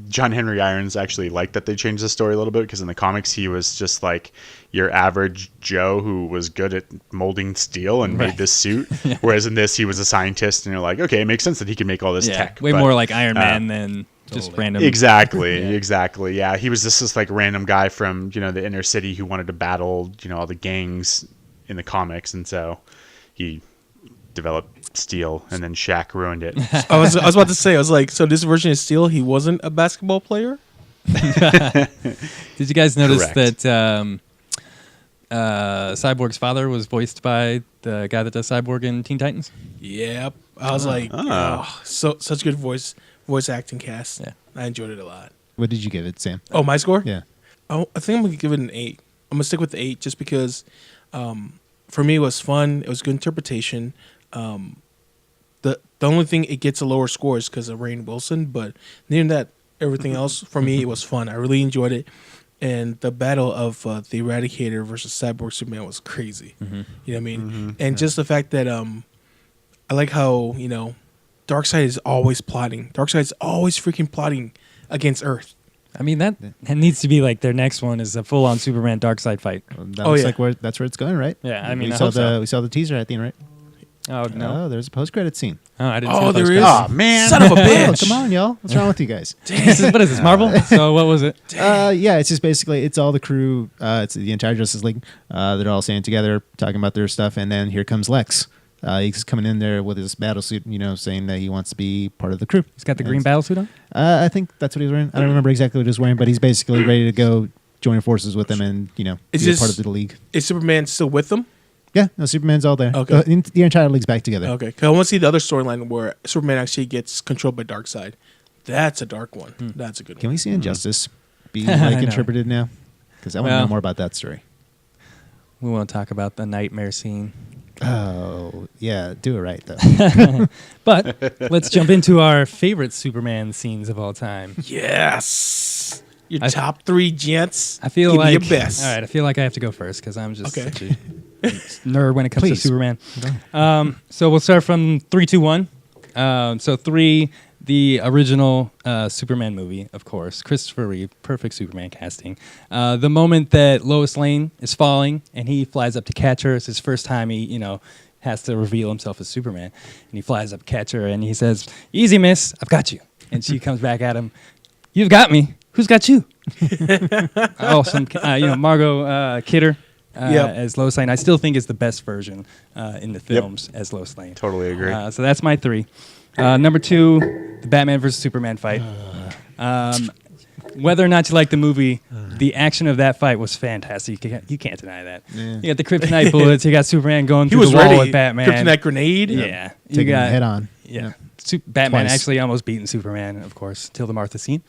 John Henry Irons actually liked that they changed the story a little bit, because in the comics he was just like your average Joe who was good at molding steel and made this suit. Yeah. Whereas in this he was a scientist, and you're like, okay, it makes sense that he can make all this tech. Way more like Iron Man than just random. Exactly. Yeah, he was just like random guy from the inner city who wanted to battle all the gangs in the comics, and so he developed Steel, and then Shaq ruined it. I was about to say, I was like, so this version of Steel, he wasn't a basketball player? Did you guys notice Correct. that Cyborg's father was voiced by the guy that does Cyborg in Teen Titans? Yep. I was like, such good voice acting cast. Yeah. I enjoyed it a lot. What did you give it, Sam? Oh, my score? Yeah. Oh, I think I'm going to give it an 8. I'm going to stick with the 8 just because for me, it was fun. It was good interpretation. The only thing it gets a lower score is because of Rainn Wilson, but near that, everything else for me, it was fun. I really enjoyed it, and the battle of the Eradicator versus Cyborg Superman was crazy. Mm-hmm. You know what I mean? Mm-hmm. And just the fact that I like how Darkseid is always plotting. Darkseid is always freaking plotting against Earth. I mean, that needs to be like their next one is a full-on Superman Darkseid fight. That looks like that's where it's going, right? Yeah, I mean, we saw the teaser at the end, right? Oh no! Oh, there's a post-credit scene. Oh, I didn't. Oh, see there is. Oh man! Son of a bitch! Oh, come on, y'all. What's wrong with you guys? What is this, Marvel? So what was it? Yeah, it's just basically it's all the crew. It's the entire Justice League. They're all standing together, talking about their stuff, and then here comes Lex. He's coming in there with his battle suit, saying that he wants to be part of the crew. He's got the green battle suit on? I think that's what he's wearing. I don't remember exactly what he's wearing, but he's basically ready to go join forces with them and, be a part of the league. Is Superman still with them? Yeah, no, Superman's all there. Okay. The entire league's back together. Okay, because I want to see the other storyline where Superman actually gets controlled by Darkseid. That's a dark one. That's a good one. Can we see Injustice being interpreted now? Because I want to know more about that story. We want to talk about the nightmare scene. Oh, yeah. Do it right, though. But let's jump into our favorite Superman scenes of all time. Yes. Your top 3 gents. I feel Give like me your best. All right, I feel like I have to go first because I'm just such a nerd when it comes to Superman. So we'll start from 3, 2, 1. So 3, the original Superman movie, of course. Christopher Reeve, perfect Superman casting. The moment that Lois Lane is falling and he flies up to catch her, it's his first time he, has to reveal himself as Superman. And he flies up to catch her and he says, "Easy, miss, I've got you." And she comes back at him, "You've got me. Who's got you?" Margot Kidder as Lois Lane. I still think is the best version in the films as Lois Lane. Totally agree. So that's my 3. Number 2, the Batman versus Superman fight. Whether or not you like the movie, the action of that fight was fantastic. You can't deny that. Yeah. You got the kryptonite bullets. You got Superman going through the wall with Batman. Kryptonite grenade. Yeah. Taking him head on. Yeah. Batman actually almost beating Superman, of course, till the Martha scene.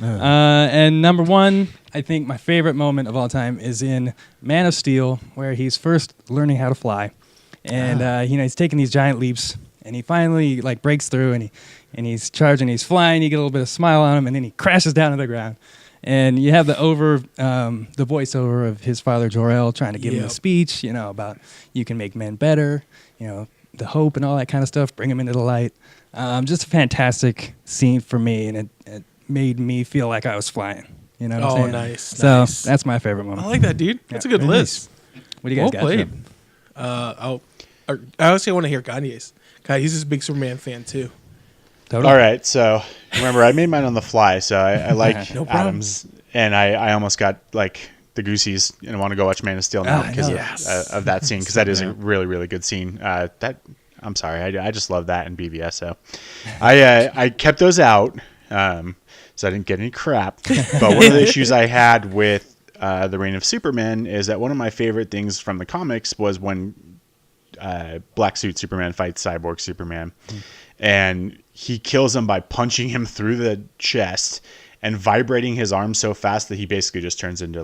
And number 1, I think my favorite moment of all time is in Man of Steel, where he's first learning how to fly. And, he's taking these giant leaps. And he finally breaks through and he's charging, he's flying, you get a little bit of smile on him, and then he crashes down to the ground. And you have the voiceover of his father Jor-El trying to give him a speech, about you can make men better, the hope and all that kind of stuff, bring him into the light. Just a fantastic scene for me, and it made me feel like I was flying. You know what I'm saying? Nice. So that's my favorite moment. I like that, dude. That's a good list. What do you guys got? Played. I honestly want to hear Kanye's. He's a big Superman fan too. Totally. All right, so remember I made mine on the fly, so I like No Adams, and I almost got the goosies and I want to go watch Man of Steel now because of that scene, because that is a really, really good scene. I'm sorry, I just love that in BVS. So I kept those out, so I didn't get any crap. But one of the issues I had with the Reign of Superman is that one of my favorite things from the comics was when Black Suit Superman fights Cyborg Superman, and he kills him by punching him through the chest and vibrating his arm so fast that he basically just turns into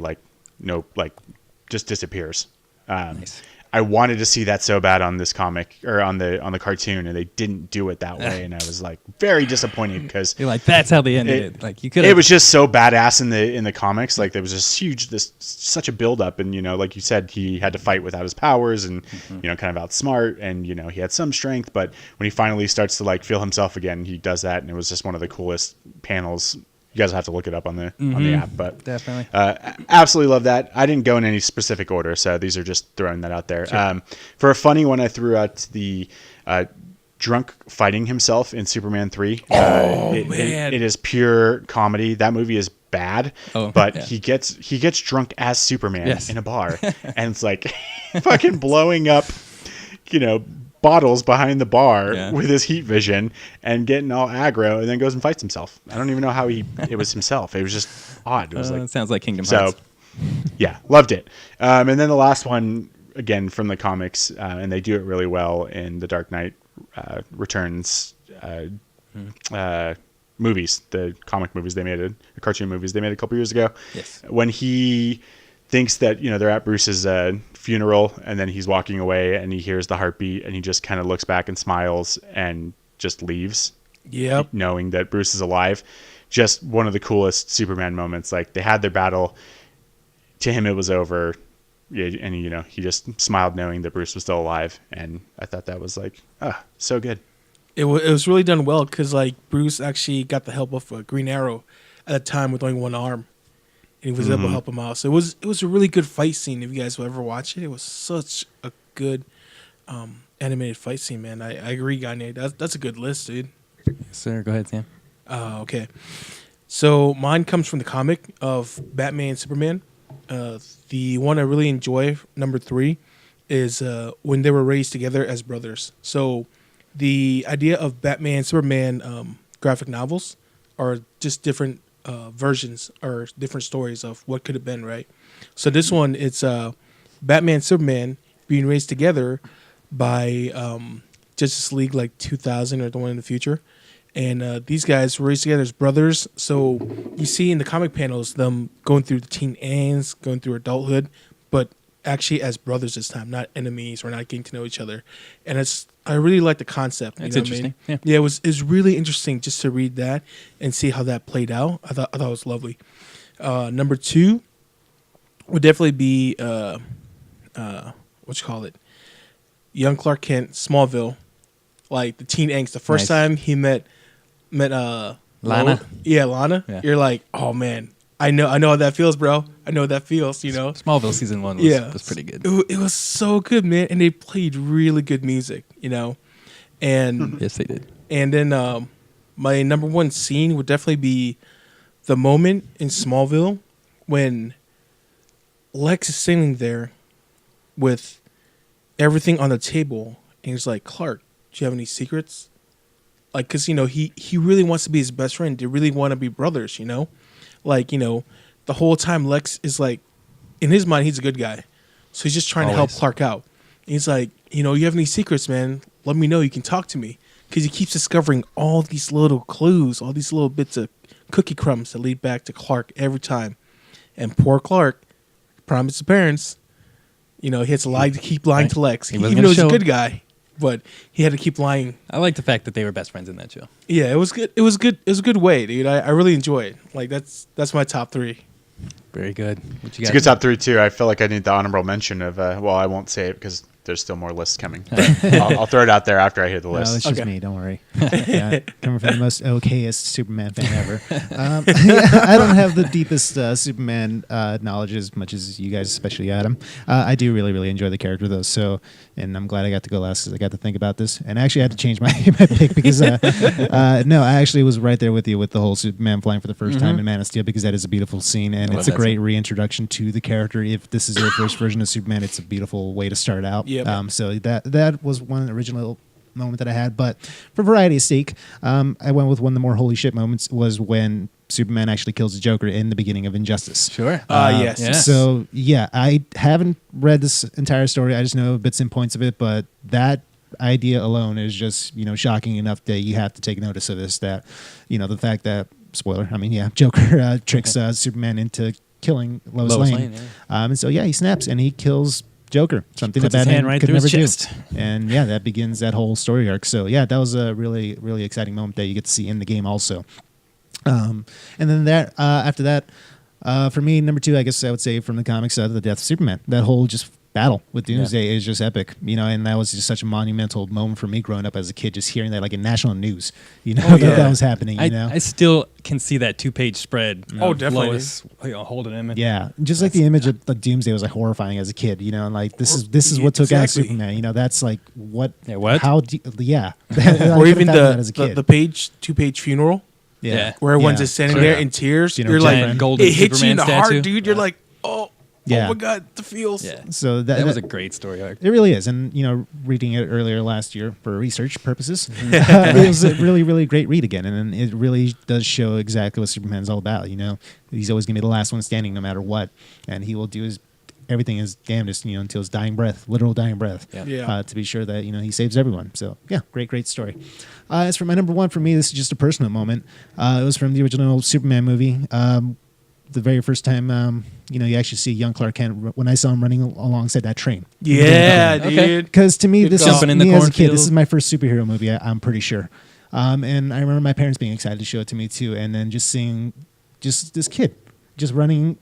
just disappears. Nice. I wanted to see that so bad on this comic or on the cartoon, and they didn't do it that way, and I was like very disappointed because you're like, that's how they ended it. Like you could. It was just so badass in the comics. Like there was such a build up, and like you said, he had to fight without his powers, and kind of outsmart, and he had some strength, but when he finally starts to like feel himself again, he does that, and it was just one of the coolest panels. You guys will have to look it up on the app, but definitely, absolutely love that. I didn't go in any specific order, so these are just throwing that out there. Sure. For a funny one, I threw out the drunk fighting himself in Superman 3. Man, it is pure comedy. That movie is bad, but he gets drunk as Superman in a bar, and it's like fucking blowing up, bottles behind the bar with his heat vision and getting all aggro, and then goes and fights himself. I don't even know how it was himself. It was just odd. It was it sounds like Kingdom Hearts. So, yeah, loved it. And then the last one, again from the comics, and they do it really well in the Dark Knight Returns movies, the comic movies they made, the cartoon movies they made a couple years ago. Yes. When he thinks that they're at Bruce's funeral, and then he's walking away and he hears the heartbeat, and he just kind of looks back and smiles and just leaves. Yep. Knowing that Bruce is alive. Just one of the coolest Superman moments. Like they had their battle. To him, it was over. And he just smiled knowing that Bruce was still alive. And I thought that was like, so good. It was really done well because like Bruce actually got the help of Green Arrow at a time with only one arm. And he was able to help him out. So it was a really good fight scene. If you guys will ever watch it, it was such a good animated fight scene, man. I agree, Gagne. That's a good list, dude. Yes, sir. Go ahead, Sam. Okay. So mine comes from the comic of Batman and Superman. The one I really enjoy, number 3, is when they were raised together as brothers. So the idea of Batman and Superman graphic novels are just different versions or different stories of what could have been, right? So this one, it's Batman and Superman being raised together by Justice League like 2000 or the one in the future. And these guys were raised together as brothers. So you see in the comic panels them going through the teen angst, going through adulthood, but actually as brothers this time, not enemies or not getting to know each other. And I really like the concept. It's interesting. What I mean? Yeah, it was really interesting just to read that and see how that played out. I thought it was lovely. Number 2 would definitely be young Clark Kent, Smallville, like the teen angst. The first time he met Lana. Lana. Yeah. You're like, oh man, I know how that feels, bro. I know how that feels. Smallville season 1 was pretty good. It was so good, man, and they played really good music. And yes, they did. And then my number 1 scene would definitely be the moment in Smallville when Lex is sitting there with everything on the table, and he's like, Clark, do you have any secrets? Like, because, he really wants to be his best friend. They really want to be brothers, Like, the whole time Lex is like, in his mind, he's a good guy. So he's just trying to help Clark out. And he's like, you have any secrets, man? Let me know. You can talk to me. Because he keeps discovering all these little clues, all these little bits of cookie crumbs that lead back to Clark every time. And poor Clark promised his parents, he had to lie to keep lying to Lex. Even though he's a good guy. But he had to keep lying. I like the fact that they were best friends in that show. Yeah, it was good. It was good. It was a good way, dude. I really enjoy it. Like that's my top 3. Very good. What you got? It's a good top 3 too. I feel like I need the honorable mention of. I won't say it because there's still more lists coming. But I'll throw it out there after I hear the list. No, it's just me. Don't worry. Coming from the most okayest Superman fan ever. I don't have the deepest Superman knowledge as much as you guys, especially Adam. I do really, really enjoy the character though. So, and I'm glad I got to go last because I got to think about this. And I actually had to change my pick because no, I actually was right there with you with the whole Superman flying for the first time in Man of Steel because that is a beautiful scene and it's a great reintroduction to the character. If this is your first version of Superman, it's a beautiful way to start out. Yep. So that was one original moment that I had, but for variety's sake, I went with one of the more holy shit moments was when Superman actually kills the Joker in the beginning of Injustice. Sure. Yes. So yeah, I haven't read this entire story. I just know bits and points of it, but that idea alone is just shocking enough that you have to take notice of this. That the fact that Joker tricks Superman into killing Lois Lane. And so he snaps and he kills Joker, something that Puts his Batman hand right could through his never do. chest. And yeah, that begins that whole story arc. So yeah, that was a really, really exciting moment that you get to see in the game also. And then after that, for me, number 2, I guess I would say from the comics, the death of Superman. That whole just battle with Doomsday is just epic, and that was just such a monumental moment for me growing up as a kid, just hearing that like in national news, that was happening. I still can see that 2-page spread. Definitely. Lois, holding him. Yeah, just like the image of the Doomsday was like horrifying as a kid, and like this is what took out Superman. That's like what? Yeah, what? How? Or even the 2-page funeral. Yeah, where everyone's just standing there in tears. You're like, golden it hits you in the Superman statue. heart, dude. You're like, oh Yeah. my god, the feels. Yeah. So that was a great story arc. It really is, and reading it earlier last year for research purposes, it was a really, really great read again, and it really does show exactly what Superman's all about. He's always gonna be the last one standing, no matter what, and he will do everything his damnedest, until his dying breath, literal dying breath, to be sure that he saves everyone. So yeah, great story. As for my number 1, for me, this is just a personal moment. It was from the original Superman movie. The very first time, you actually see young Clark Kent when I saw him running alongside that train. Yeah, dude. Because to me, this is in the me as a kid. cornfield. This is my first superhero movie. I'm pretty sure. And I remember my parents being excited to show it to me too, and then just seeing just this kid just running,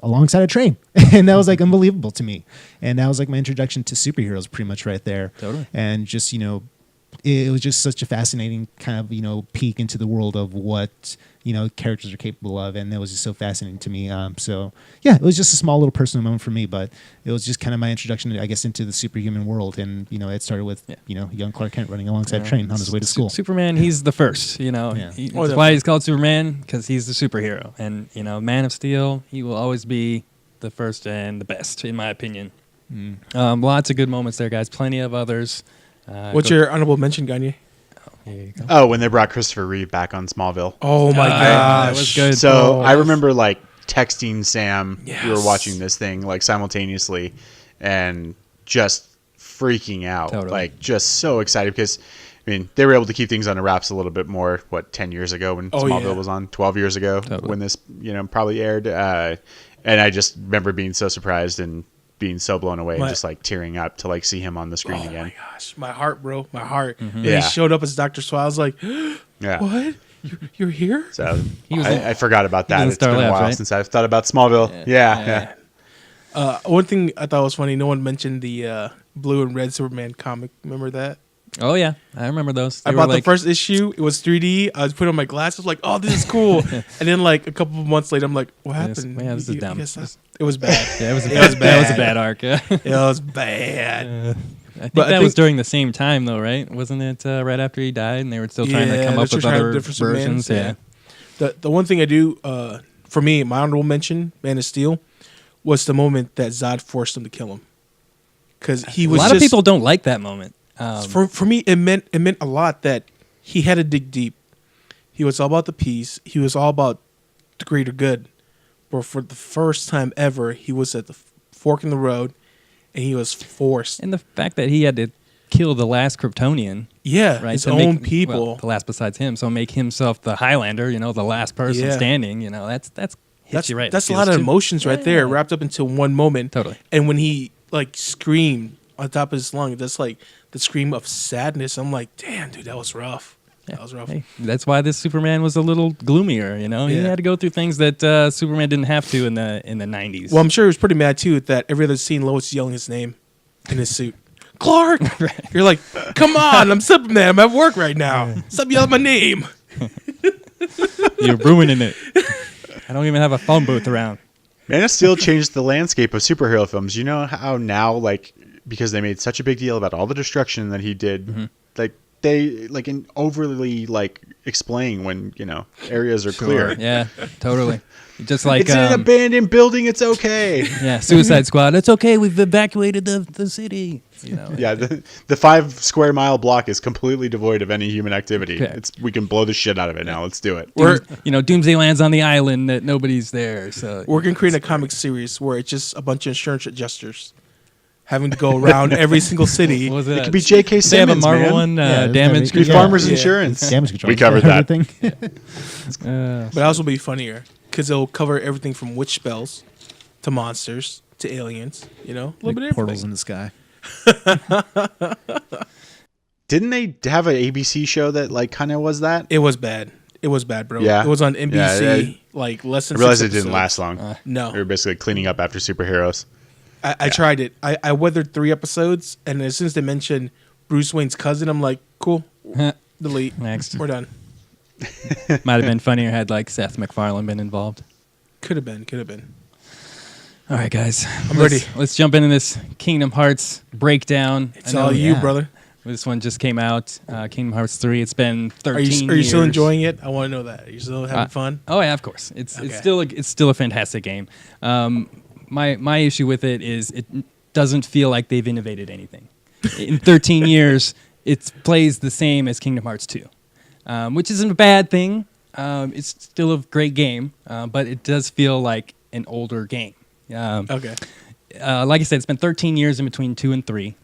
alongside a train, and that was like unbelievable to me. And that was like my introduction to superheroes, pretty much right there. Totally. And just it was just such a fascinating kind of peek into the world of what characters are capable of, and that was just so fascinating to me. So yeah, it was just a small little personal moment for me, but it was just kind of my introduction, I guess, into the superhuman world. And it started with young Clark Kent running alongside a train on his way to school. Superman, he's the first. That's why he's called Superman, because he's the superhero. And Man of Steel, he will always be the first and the best, in my opinion. Lots of good moments there, guys. Plenty of others. What's your honorable mention, Gagne? Here you go. Oh, when they brought Christopher Reeve back on Smallville. Oh my gosh, that was good. So I remember texting Sam. Yes. We were watching this thing simultaneously, and just freaking out, Totally. Just so excited because they were able to keep things under wraps a little bit more. 10 years ago when Smallville was on, 12 years ago when this probably aired, and I just remember being so surprised and being so blown away, and just tearing up to see him on the screen again. Oh my gosh, my heart, bro, my heart. Mm-hmm. When he showed up as Dr. Swile, I was like, Yeah. what? You're here? So I forgot about that. It's been a Labs, while right? since I've thought about Smallville. Yeah. One thing I thought was funny, no one mentioned the blue and red Superman comic. Remember that? Oh yeah, I remember those. I bought the first issue. It was 3D. I was putting on my glasses, like, oh, this is cool. And then a couple of months later, I'm like, what happened? Yeah, this is dumb. It was bad. Yeah, it was a It bad, was that was a bad. bad arc. It was bad. I think But I that was think- during the same time, though, right? Wasn't it right after he died, and they were still trying to come they're up with trying other different versions? Supermans, yeah. The one thing I do, for me, my honorable mention, Man of Steel, was the moment that Zod forced him to kill him. Because he A was lot of people don't like that moment. For me, it meant a lot that he had to dig deep. He was all about the peace. He was all about the greater good. But for the first time ever, he was at the fork in the road, and he was forced. And the fact that he had to kill the last Kryptonian, Yeah, right? his to own make, people. well, the last besides him, so make himself the Highlander, the last person Yeah. standing. That's hits you right. in That's the a lot feels, of too. emotions right there, wrapped up into one moment. Totally. And when he screamed on top of his lung, that's the scream of sadness. I'm like, damn, dude, that was rough. Yeah. That was rough. Hey, that's why this Superman was a little gloomier. He Yeah. had to go through things that Superman didn't have to in the 90s. Well, I'm sure he was pretty mad too that every other scene, Lois is yelling his name in his suit. Clark. You're like, come on, I'm Superman. I'm at work right now. Stop yelling my name. You're ruining it. I don't even have a phone booth around. Man of Steel changed the landscape of superhero films. You know how now, because they made such a big deal about all the destruction that he did, they overly explain when areas are clear. Yeah, totally. Just like It's in an abandoned building. It's okay. yeah, Suicide Squad. It's okay. We've evacuated the city. Yeah, the 5 square mile block is completely devoid of any human activity. Okay. We can blow the shit out of it now. Let's do it. Doomsday lands on the island that nobody's there. So We're going to create a comic series where it's just a bunch of insurance adjusters having to go around every single city. What was It that? could be J.K. They have a Simmons, Marvel man. one, Yeah, damage Be Yeah. Farmers Yeah. Insurance. Damage control. We covered that. Everything. But it also be funnier because it'll cover everything from witch spells to monsters to aliens. You know, a little Like bit of portals everything. in the sky. Didn't they have an ABC show that like kind of was that? It was bad. It was bad, bro. Yeah. It was on NBC. Yeah, like less than. I realized 6 it didn't episodes. last long. No. They were basically cleaning up after superheroes. I tried it. I weathered 3 episodes, and as soon as they mentioned Bruce Wayne's cousin, I'm like, cool. Delete. Next. We're done. Might have been funnier had like Seth MacFarlane been involved. Could have been. Could have been. All right, guys. I'm ready. Let's jump into this Kingdom Hearts breakdown. It's all you, brother. This one just came out, Kingdom Hearts 3. It's been 13 Are you years. still enjoying it? I want to know that. Are you still having fun? Oh yeah, of course. It's still a fantastic game. My issue with it is it doesn't feel like they've innovated anything. In 13 years, it plays the same as Kingdom Hearts 2, which isn't a bad thing. It's still a great game, but it does feel like an older game. Okay. Like I said, it's been 13 years in between 2 and 3.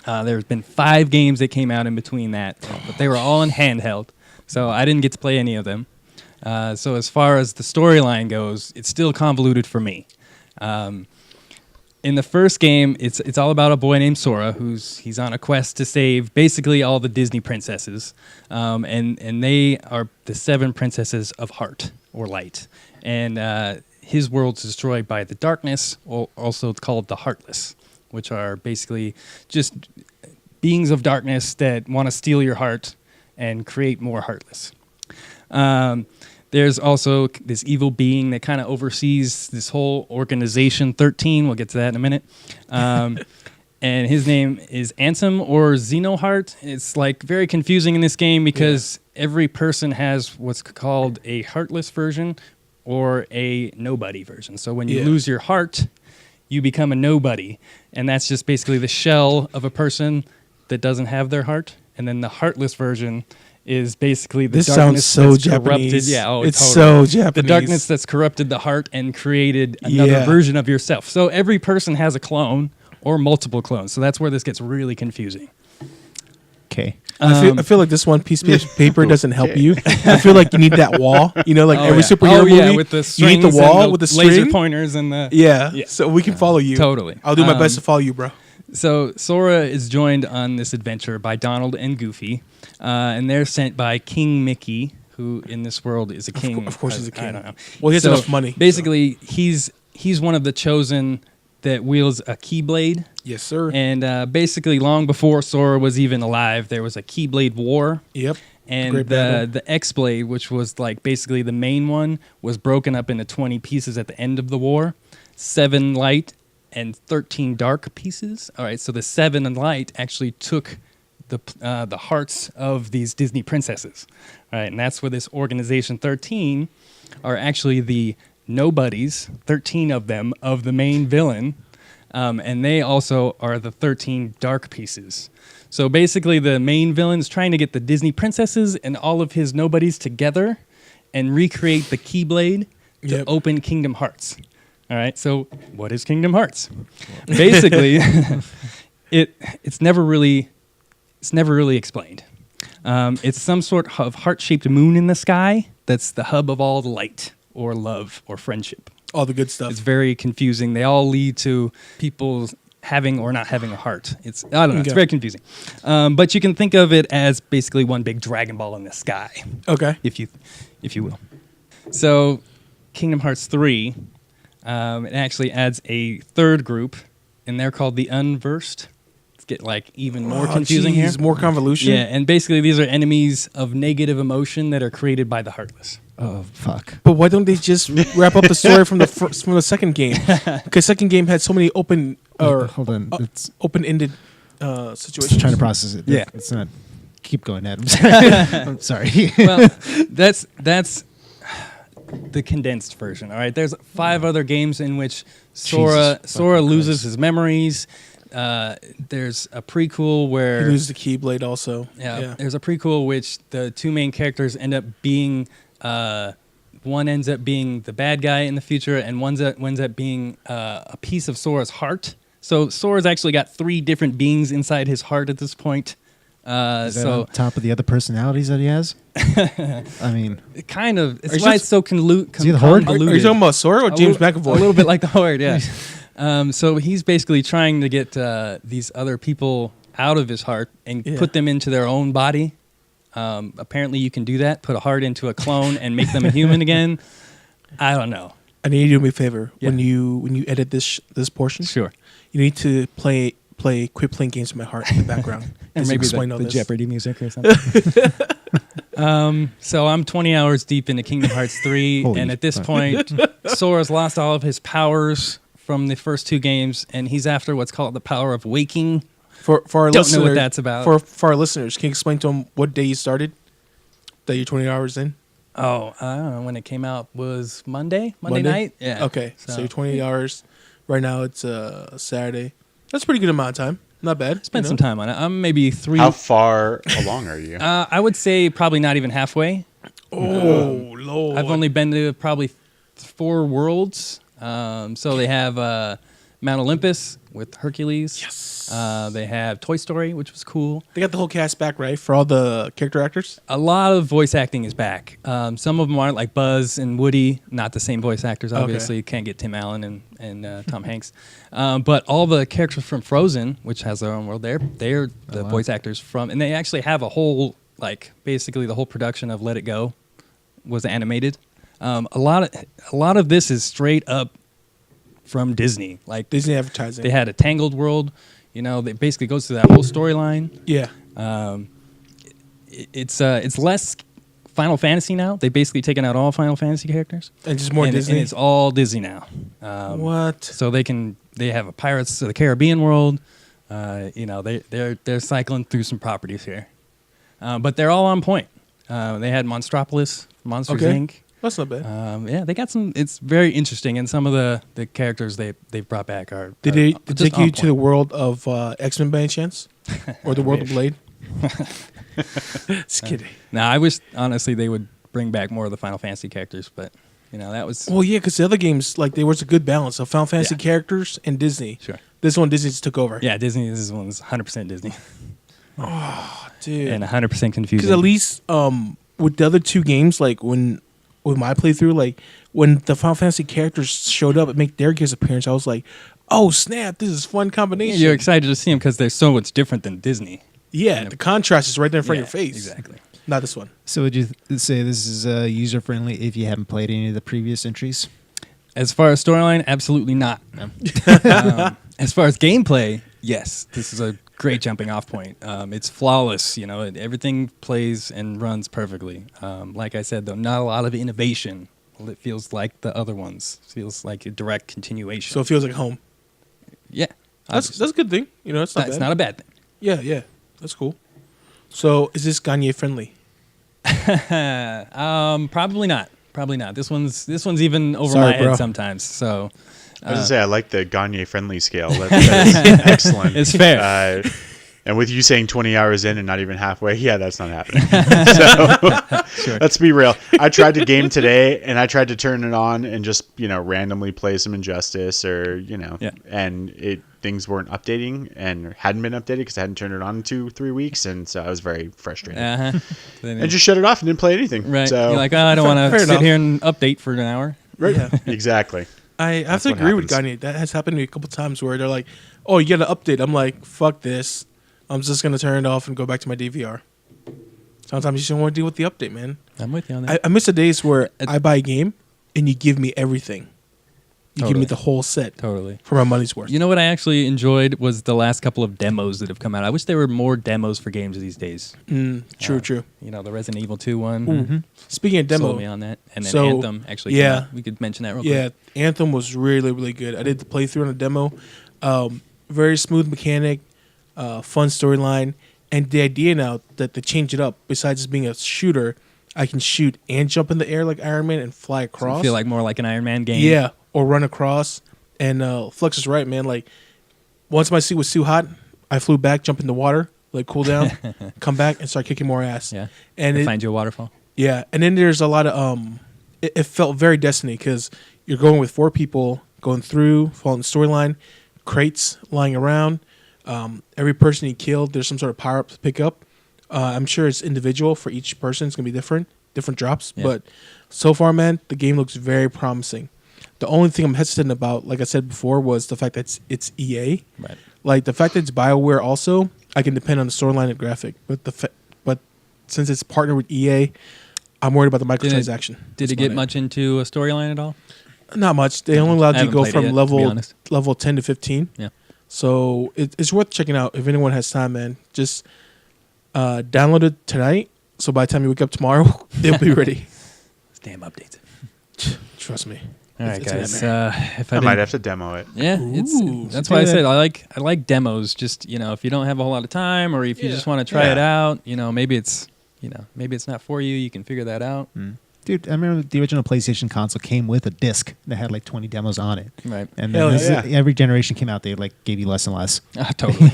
There's been 5 games that came out in between that, but they were all in handheld, so I didn't get to play any of them. So as far as the storyline goes, it's still convoluted for me. In the first game, it's all about a boy named Sora he's on a quest to save basically all the Disney princesses, and they are the 7 princesses of heart or light, and his world's destroyed by the darkness, or also it's called the Heartless, which are basically just beings of darkness that want to steal your heart and create more Heartless. There's also this evil being that kind of oversees this whole organization 13. We'll get to that in a minute. And his name is Ansem or Xenoheart. It's like very confusing in this game because every person has what's called a heartless version or a nobody version. So when you lose your heart, you become a nobody. And that's just basically the shell of a person that doesn't have their heart. And then the heartless version is basically the darkness so that's Japanese. corrupted. Yeah, it's totally. so Japanese. The darkness that's corrupted the heart and created another version of yourself. So every person has a clone or multiple clones. So that's where this gets really confusing. Okay. I feel like this one piece of paper doesn't help you. I feel like you need that wall. You know, like every superhero movie. With the you need the wall with the laser string. Pointers and the Yeah. So we can follow you. Totally. I'll do my best to follow you, bro. So Sora is joined on this adventure by Donald and Goofy, and they're sent by King Mickey, who in this world is a king. Of course, he's a king. I don't know. Well, he has enough money. Basically, he's one of the chosen that wields a Keyblade. Yes, sir. And basically, long before Sora was even alive, there was a Keyblade War. Yep. And the X-Blade, which was like basically the main one, was broken up into 20 pieces at the end of the war. 7 light and 13 dark pieces. All right, so the 7 and light actually took the hearts of these Disney princesses. All right, and that's where this Organization 13 are actually the nobodies, 13 of them, of the main villain, and they also are the 13 dark pieces. So basically the main villain is trying to get the Disney princesses and all of his nobodies together and recreate the Keyblade to open Kingdom Hearts. All right, so what is Kingdom Hearts? Basically, it's never really explained. It's some sort of heart-shaped moon in the sky that's the hub of all the light or love or friendship. All the good stuff. It's very confusing. They all lead to people having or not having a heart. I don't know. It's very confusing. But you can think of it as basically one big Dragon Ball in the sky. Okay. If you will. So, Kingdom Hearts 3. It actually adds a third group, and they're called the Unversed. Let's get like even more confusing here. More convolution. Yeah, and basically these are enemies of negative emotion that are created by the Heartless. Oh fuck! But why don't they just wrap up the story from the second game? Because second game had so many open hold on, it's open-ended situations. just trying to process it. Yeah, it's not. Keep going, Adam. I'm sorry. Well, that's the condensed version. All right, there's 5 other games in which Sora loses his memories. There's a prequel where he loses the Keyblade also. Yeah, there's a prequel which the 2 main characters end up being. One ends up being the bad guy in the future, and one ends up being a piece of Sora's heart. So Sora's actually got 3 different beings inside his heart at this point. Is that on top of the other personalities that he has? I mean, kind of. It's why it's so convoluted. Is he the Horde? Are you talking about Sora or James McAvoy? A little bit like the Horde, yeah. So he's basically trying to get these other people out of his heart and put them into their own body. Apparently you can do that, put a heart into a clone and make them a human again. I don't know. I need you to do me a favor. Yeah. When you edit this portion, Sure. you need to quit playing games with my heart in the background. And As you maybe explain all the this. Jeopardy music or something. So I'm 20 hours deep into Kingdom Hearts 3, Holy and at this fuck. point, Sora's lost all of his powers from the first two games, and he's after what's called the power of waking. For our Don't listeners, know what that's about. For our listeners, can you explain to them what day you started? That you're 20 hours in? Oh, I don't know when it came out. Was Monday night? Yeah. Okay, so you're 20 hours. Right now it's Saturday. That's a pretty good amount of time. Not bad. Spent some time on it. I'm maybe 3. How far along are you? I would say probably not even halfway. Oh, Lord. I've only been to probably 4 worlds. So they have Mount Olympus with Hercules. Yes. They have Toy Story, which was cool. They got the whole cast back, right? For all the character actors? A lot of voice acting is back. Some of them aren't, like Buzz and Woody, not the same voice actors, obviously. You can't get Tim Allen and Tom Hanks. But all the characters from Frozen, which has their own world, they're the voice actors from, and they actually have a whole, like, basically the whole production of Let It Go was animated. A lot of this is straight up from Disney. Like Disney advertising. they had a Tangled world. You know, it basically goes through that whole storyline. Yeah. It's less Final Fantasy now. They've basically taken out all Final Fantasy characters. And just more Disney. And it's all Disney now. What? So they have a Pirates of the Caribbean world. You know, they're cycling through some properties here, but they're all on point. They had Monstropolis, Monsters Inc. That's not bad. Yeah, they got some. It's very interesting, and some of the characters they've brought back are. Did they just take on you to point. the world of X-Men by any chance? Or the world of Blade? Just kidding. Now, I wish honestly they would bring back more of the Final Fantasy characters, but you know that was Well, yeah, because the other games, like, there was a good balance of Final Fantasy characters and Disney. sure. This one, Disney just took over. Yeah, Disney. This one's 100% Disney Dude. and 100% confusing. Because at least with the other two games, like, with my playthrough, like, when the Final Fantasy characters showed up and make their guest appearance, I was like, oh, snap, this is a fun combination. You're excited to see them because they're so much different than Disney. Yeah, the contrast is right there in front of your face. Exactly. Not this one. So would you say this is user friendly if you haven't played any of the previous entries? As far as storyline, absolutely not. As far as gameplay, yes, this is a great jumping off point. It's flawless. You know, everything plays and runs perfectly. Like I said, though, not a lot of innovation. Well, it feels like the other ones. It feels like a direct continuation. So it feels like home. Yeah, That's a good thing. You know, it's not bad. It's not a bad thing. Yeah. That's cool. So is this Gagne friendly? Probably not. Probably not. This one's even over Sorry, my bro. head sometimes. So I was gonna say I like the Gagne friendly scale. That is excellent. It's fair. And with you saying 20 hours in and not even halfway, yeah, that's not happening. So let's be real. I tried to game today and I tried to turn it on and just, randomly play some Injustice or, and things weren't updating and hadn't been updated because I hadn't turned it on in 2-3 weeks. And so I was very frustrated. Then And just shut it off and didn't play anything. right. So, You're like, I don't want fair to sit enough. here and update for an hour. Right. Yeah. exactly. I have That's to what agree with happens. Gagne. That has happened to me a couple times where they're like, oh, you got an update. I'm like, fuck this. I'm just going to turn it off and go back to my DVR. Sometimes you just don't want to deal with the update, man. I'm with you on that. I miss the days where I buy a game and you give me everything. You give me Totally. the whole set Totally. for my money's worth. You know what I actually enjoyed was the last couple of demos that have come out. I wish there were more demos for games these days. True. You know, the Resident Evil 2 one. Speaking of demo, Sold me on that. And then So, Anthem actually came yeah. out. We could mention that real yeah, quick. Anthem was really, really good. I did the playthrough on the demo. Very smooth mechanic, fun storyline, and the idea now that they change it up, besides just being a shooter, I can shoot and jump in the air like Iron Man and fly So across. I feel like more like an Iron Man game. Yeah, or run across. And Flex is right, man. Like, once my seat was too hot, I flew back, jump in the water, like cool down, come back, and start kicking more ass. Yeah. And And it, find you a waterfall. yeah, and then there's a lot of it felt very Destiny because you're going with 4 people going through, following the storyline, crates lying around. Every person you killed, there's some sort of power up to pick up. I'm sure it's individual for each person. It's gonna be different drops. Yeah. But so far, man, the game looks very promising. The only thing I'm hesitant about, like I said before, was the fact that it's EA. Right. Like the fact that it's BioWare also, I can depend on the storyline and graphic. But since it's partnered with EA, I'm worried about the microtransaction. Did it get much into a storyline at all? Not much. They only allowed you to go from yet, level 10 to 15. Yeah. So it's worth checking out if anyone has time, man. Just download it tonight. So by the time you wake up tomorrow, it'll be ready. Damn updates. Trust me. All right, guys. If I might have to demo it. Yeah, that's why I said I like demos. Just if you don't have a whole lot of time, or if you just want to try it out, maybe it's not for you. You can figure that out. Dude, I remember the original PlayStation console came with a disc that had like 20 demos on it. Right. And then every generation came out, they gave you less and less. Totally.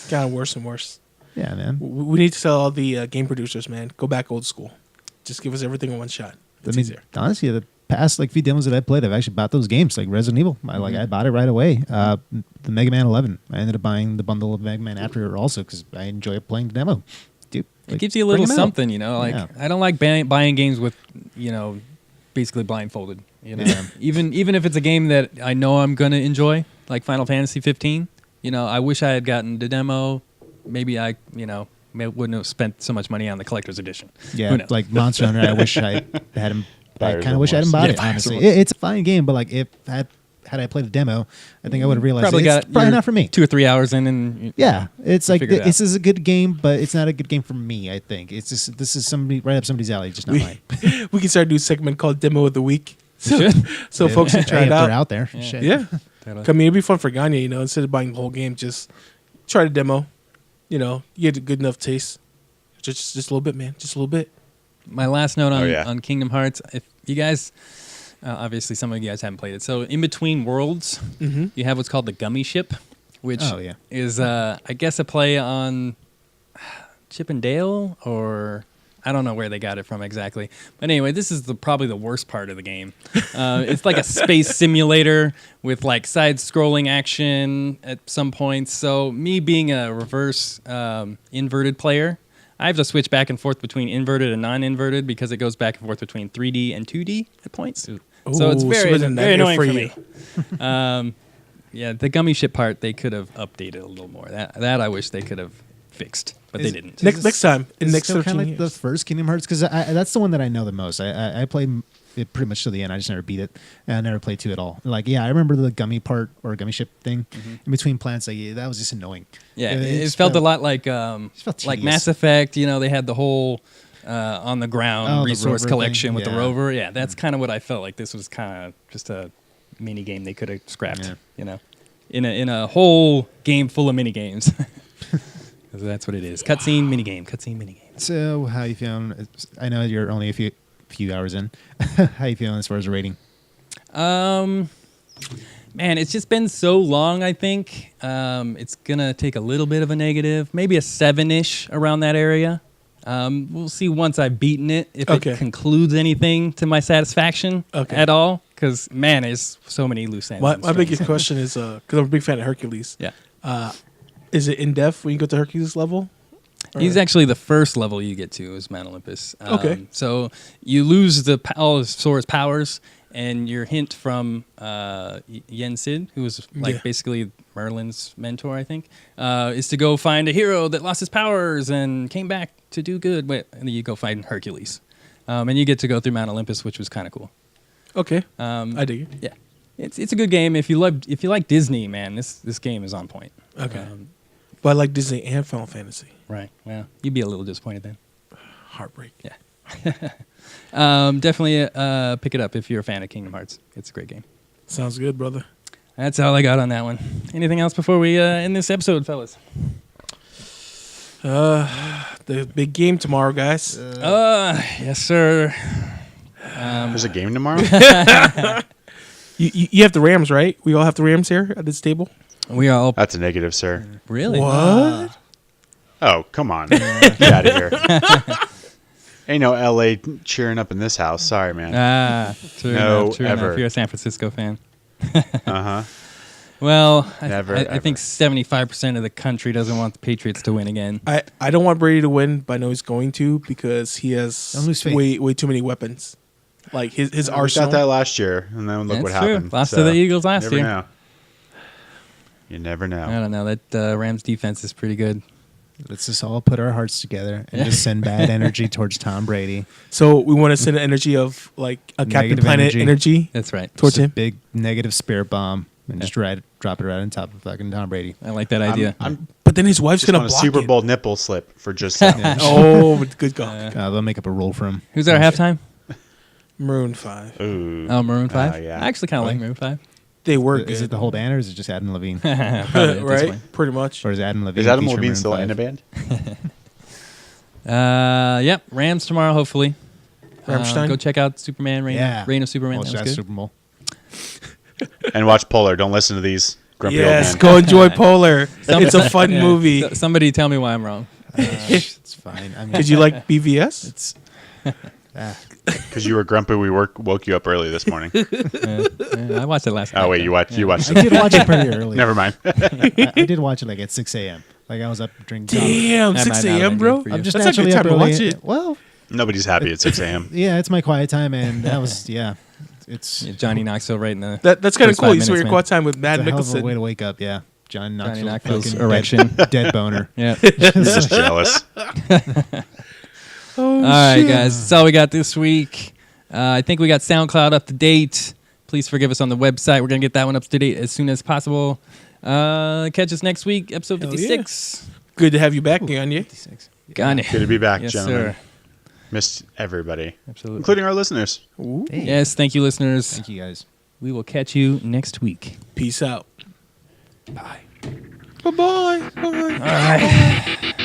Got worse and worse. Yeah, man. We need to tell all the game producers, man, go back old school. Just give us everything in one shot. It's easier. Honestly, the past few demos that I played, I've actually bought those games, like Resident Evil. I bought it right away. The Mega Man 11. I ended up buying the bundle of Mega Man after it also because I enjoy playing the demo. Dude, it gives you a little something, I don't like buying games with, basically blindfolded. Even if it's a game that I know I'm gonna enjoy, like Final Fantasy 15. I wish I had gotten the demo. Maybe I wouldn't have spent so much money on the collector's edition. Yeah, like Monster Hunter. I wish I had him. I kind of wish I hadn't bought it. Honestly, it's a fine game, but like if had I played the demo, I think I would have realized it's probably not for me. 2 or 3 hours in, and it's like this is a good game, but it's not a good game for me. I think it's just this is right up somebody's alley, just not mine. We can start a new segment called Demo of the Week, so folks can try it out. They're out there. Yeah. I mean, it'd be fun for Gagne, instead of buying the whole game, just try the demo. You get a good enough taste. Just a little bit, man. Just a little bit. My last note on Kingdom Hearts, if you guys, obviously some of you guys haven't played it. So in between worlds, you have what's called the Gummy Ship, which is, I guess, a play on Chip and Dale, or I don't know where they got it from exactly. But anyway, this is probably the worst part of the game. It's like a space simulator with like side-scrolling action at some points. So me being a reverse inverted player, I have to switch back and forth between inverted and non-inverted because it goes back and forth between 3D and 2D at points. Ooh, so it's very annoying for me. The Gummy Ship part, they could have updated a little more. That I wish they could have fixed, but they didn't. Next time, in next 13 kind of years. the first Kingdom Hearts, because that's the one that I know the most. I played it pretty much to the end. I just never beat it, and I never played 2 at all. I remember the gummy part or gummy ship thing in between plants. That was just annoying. Yeah, it felt a lot like Mass Effect. They had the whole on the ground resource collection with the rover. Yeah, that's kind of what I felt like. This was kind of just a mini game they could have scrapped. In a whole game full of mini games. That's what it is. Cutscene, minigame. So, how you feeling? I know you're only a few hours in. How you feeling as far as a rating? Man, it's just been so long, I think. It's going to take a little bit of a negative. Maybe a 7-ish around that area. We'll see once I've beaten it, if it concludes anything to my satisfaction at all. Because, man, there's so many loose ends. My biggest question is, because I'm a big fan of Hercules. Yeah. Is it in-depth when you go to Hercules level? He's actually the first level you get to is Mount Olympus. So you lose all of Sora's powers, and your hint from Yen Sid, who was basically Merlin's mentor, I think, is to go find a hero that lost his powers and came back to do good. And then you go find Hercules. And you get to go through Mount Olympus, which was kind of cool. Okay. I dig it. Yeah. It's a good game. If you like Disney, man, this game is on point. Okay. But I like Disney and Final Fantasy. Right. Well, you'd be a little disappointed then. Heartbreak. Yeah. Definitely pick it up if you're a fan of Kingdom Hearts. It's a great game. Sounds good, brother. That's all I got on that one. Anything else before we end this episode, fellas? The big game tomorrow, guys. Yes, sir. There's a game tomorrow? You have the Rams, right? We all have the Rams here at this table? We are all... That's a negative, sir. Really? What? Oh, come on. Get out of here. Ain't no L.A. cheering up in this house. Sorry, man. True enough. If you're a San Francisco fan. Uh-huh. Well, Never, I think 75% of the country doesn't want the Patriots to win again. I don't want Brady to win, but I know he's going to because he has way too many weapons. Like his We arsenal. got that last year, and then look That's what true. happened. Lost to the Eagles last never year. Know. You never know. I don't know. That Rams defense is pretty good. Let's just all put our hearts together and just send bad energy towards Tom Brady. So we want to send an energy of like a Captain Negative Planet energy. energy That's right. towards Just a him. big negative spirit bomb and just drop it right on top of fucking Tom Brady. I like that idea. I'm But then his wife's just gonna on a block Super it. Bowl nipple slip for just that. Oh, good God. They'll make up a role for him. Who's our halftime? Maroon 5. Ooh. Oh, Maroon 5. yeah. I actually kind of like Maroon 5. They were good. Is it the whole band or is it just Adam Levine? Probably at this right? point. Pretty much. Or is Adam Levine? Is Adam featuring Levine Maroon still 5? in a band? Yep. Rams tomorrow, hopefully. Rammstein? Go check out Superman, Reign of Superman. Watch That was that good. Super Bowl. And watch Polar. Don't listen to these grumpy Yes, old men. go enjoy Polar. It's a fun Yeah. movie. Somebody tell me why I'm wrong. It's fine. I mean, Did you like BVS? It's Because you were grumpy, we woke you up early this morning. I watched it last night. Oh wait, you watched. You watched. I did watch it pretty early. Never mind. I did watch it like at 6 a.m. Like I was up drinking coffee. Damn, That 6 might not have a.m., been bro. good for you. I'm just That's a good naturally time up to early. watch it. Well, Nobody's happy at 6 a.m. yeah, it's my quiet time, and that was It's Yeah, Johnny Knoxville right in the. That's kind of First cool. 5 You spend your minutes, quiet time with a Matt hell of a way Mickelson. to wake up. Yeah, John Johnny Knoxville, Knoxville's fucking erection. dead boner. Yeah. Just jealous. Oh, All right, guys. That's all we got this week. I think we got SoundCloud up to date. Please forgive us on the website. We're going to get that one up to date as soon as possible. Catch us next week, episode Hell 56. Good to have you back, Gagne. Got it. Good to be back, Yes, gentlemen. sir. Missed everybody, Absolutely. including our listeners. Hey, Yes, thank you, listeners. thank you guys. We will catch you next week. Peace out. Bye. Bye-bye. Bye. All right.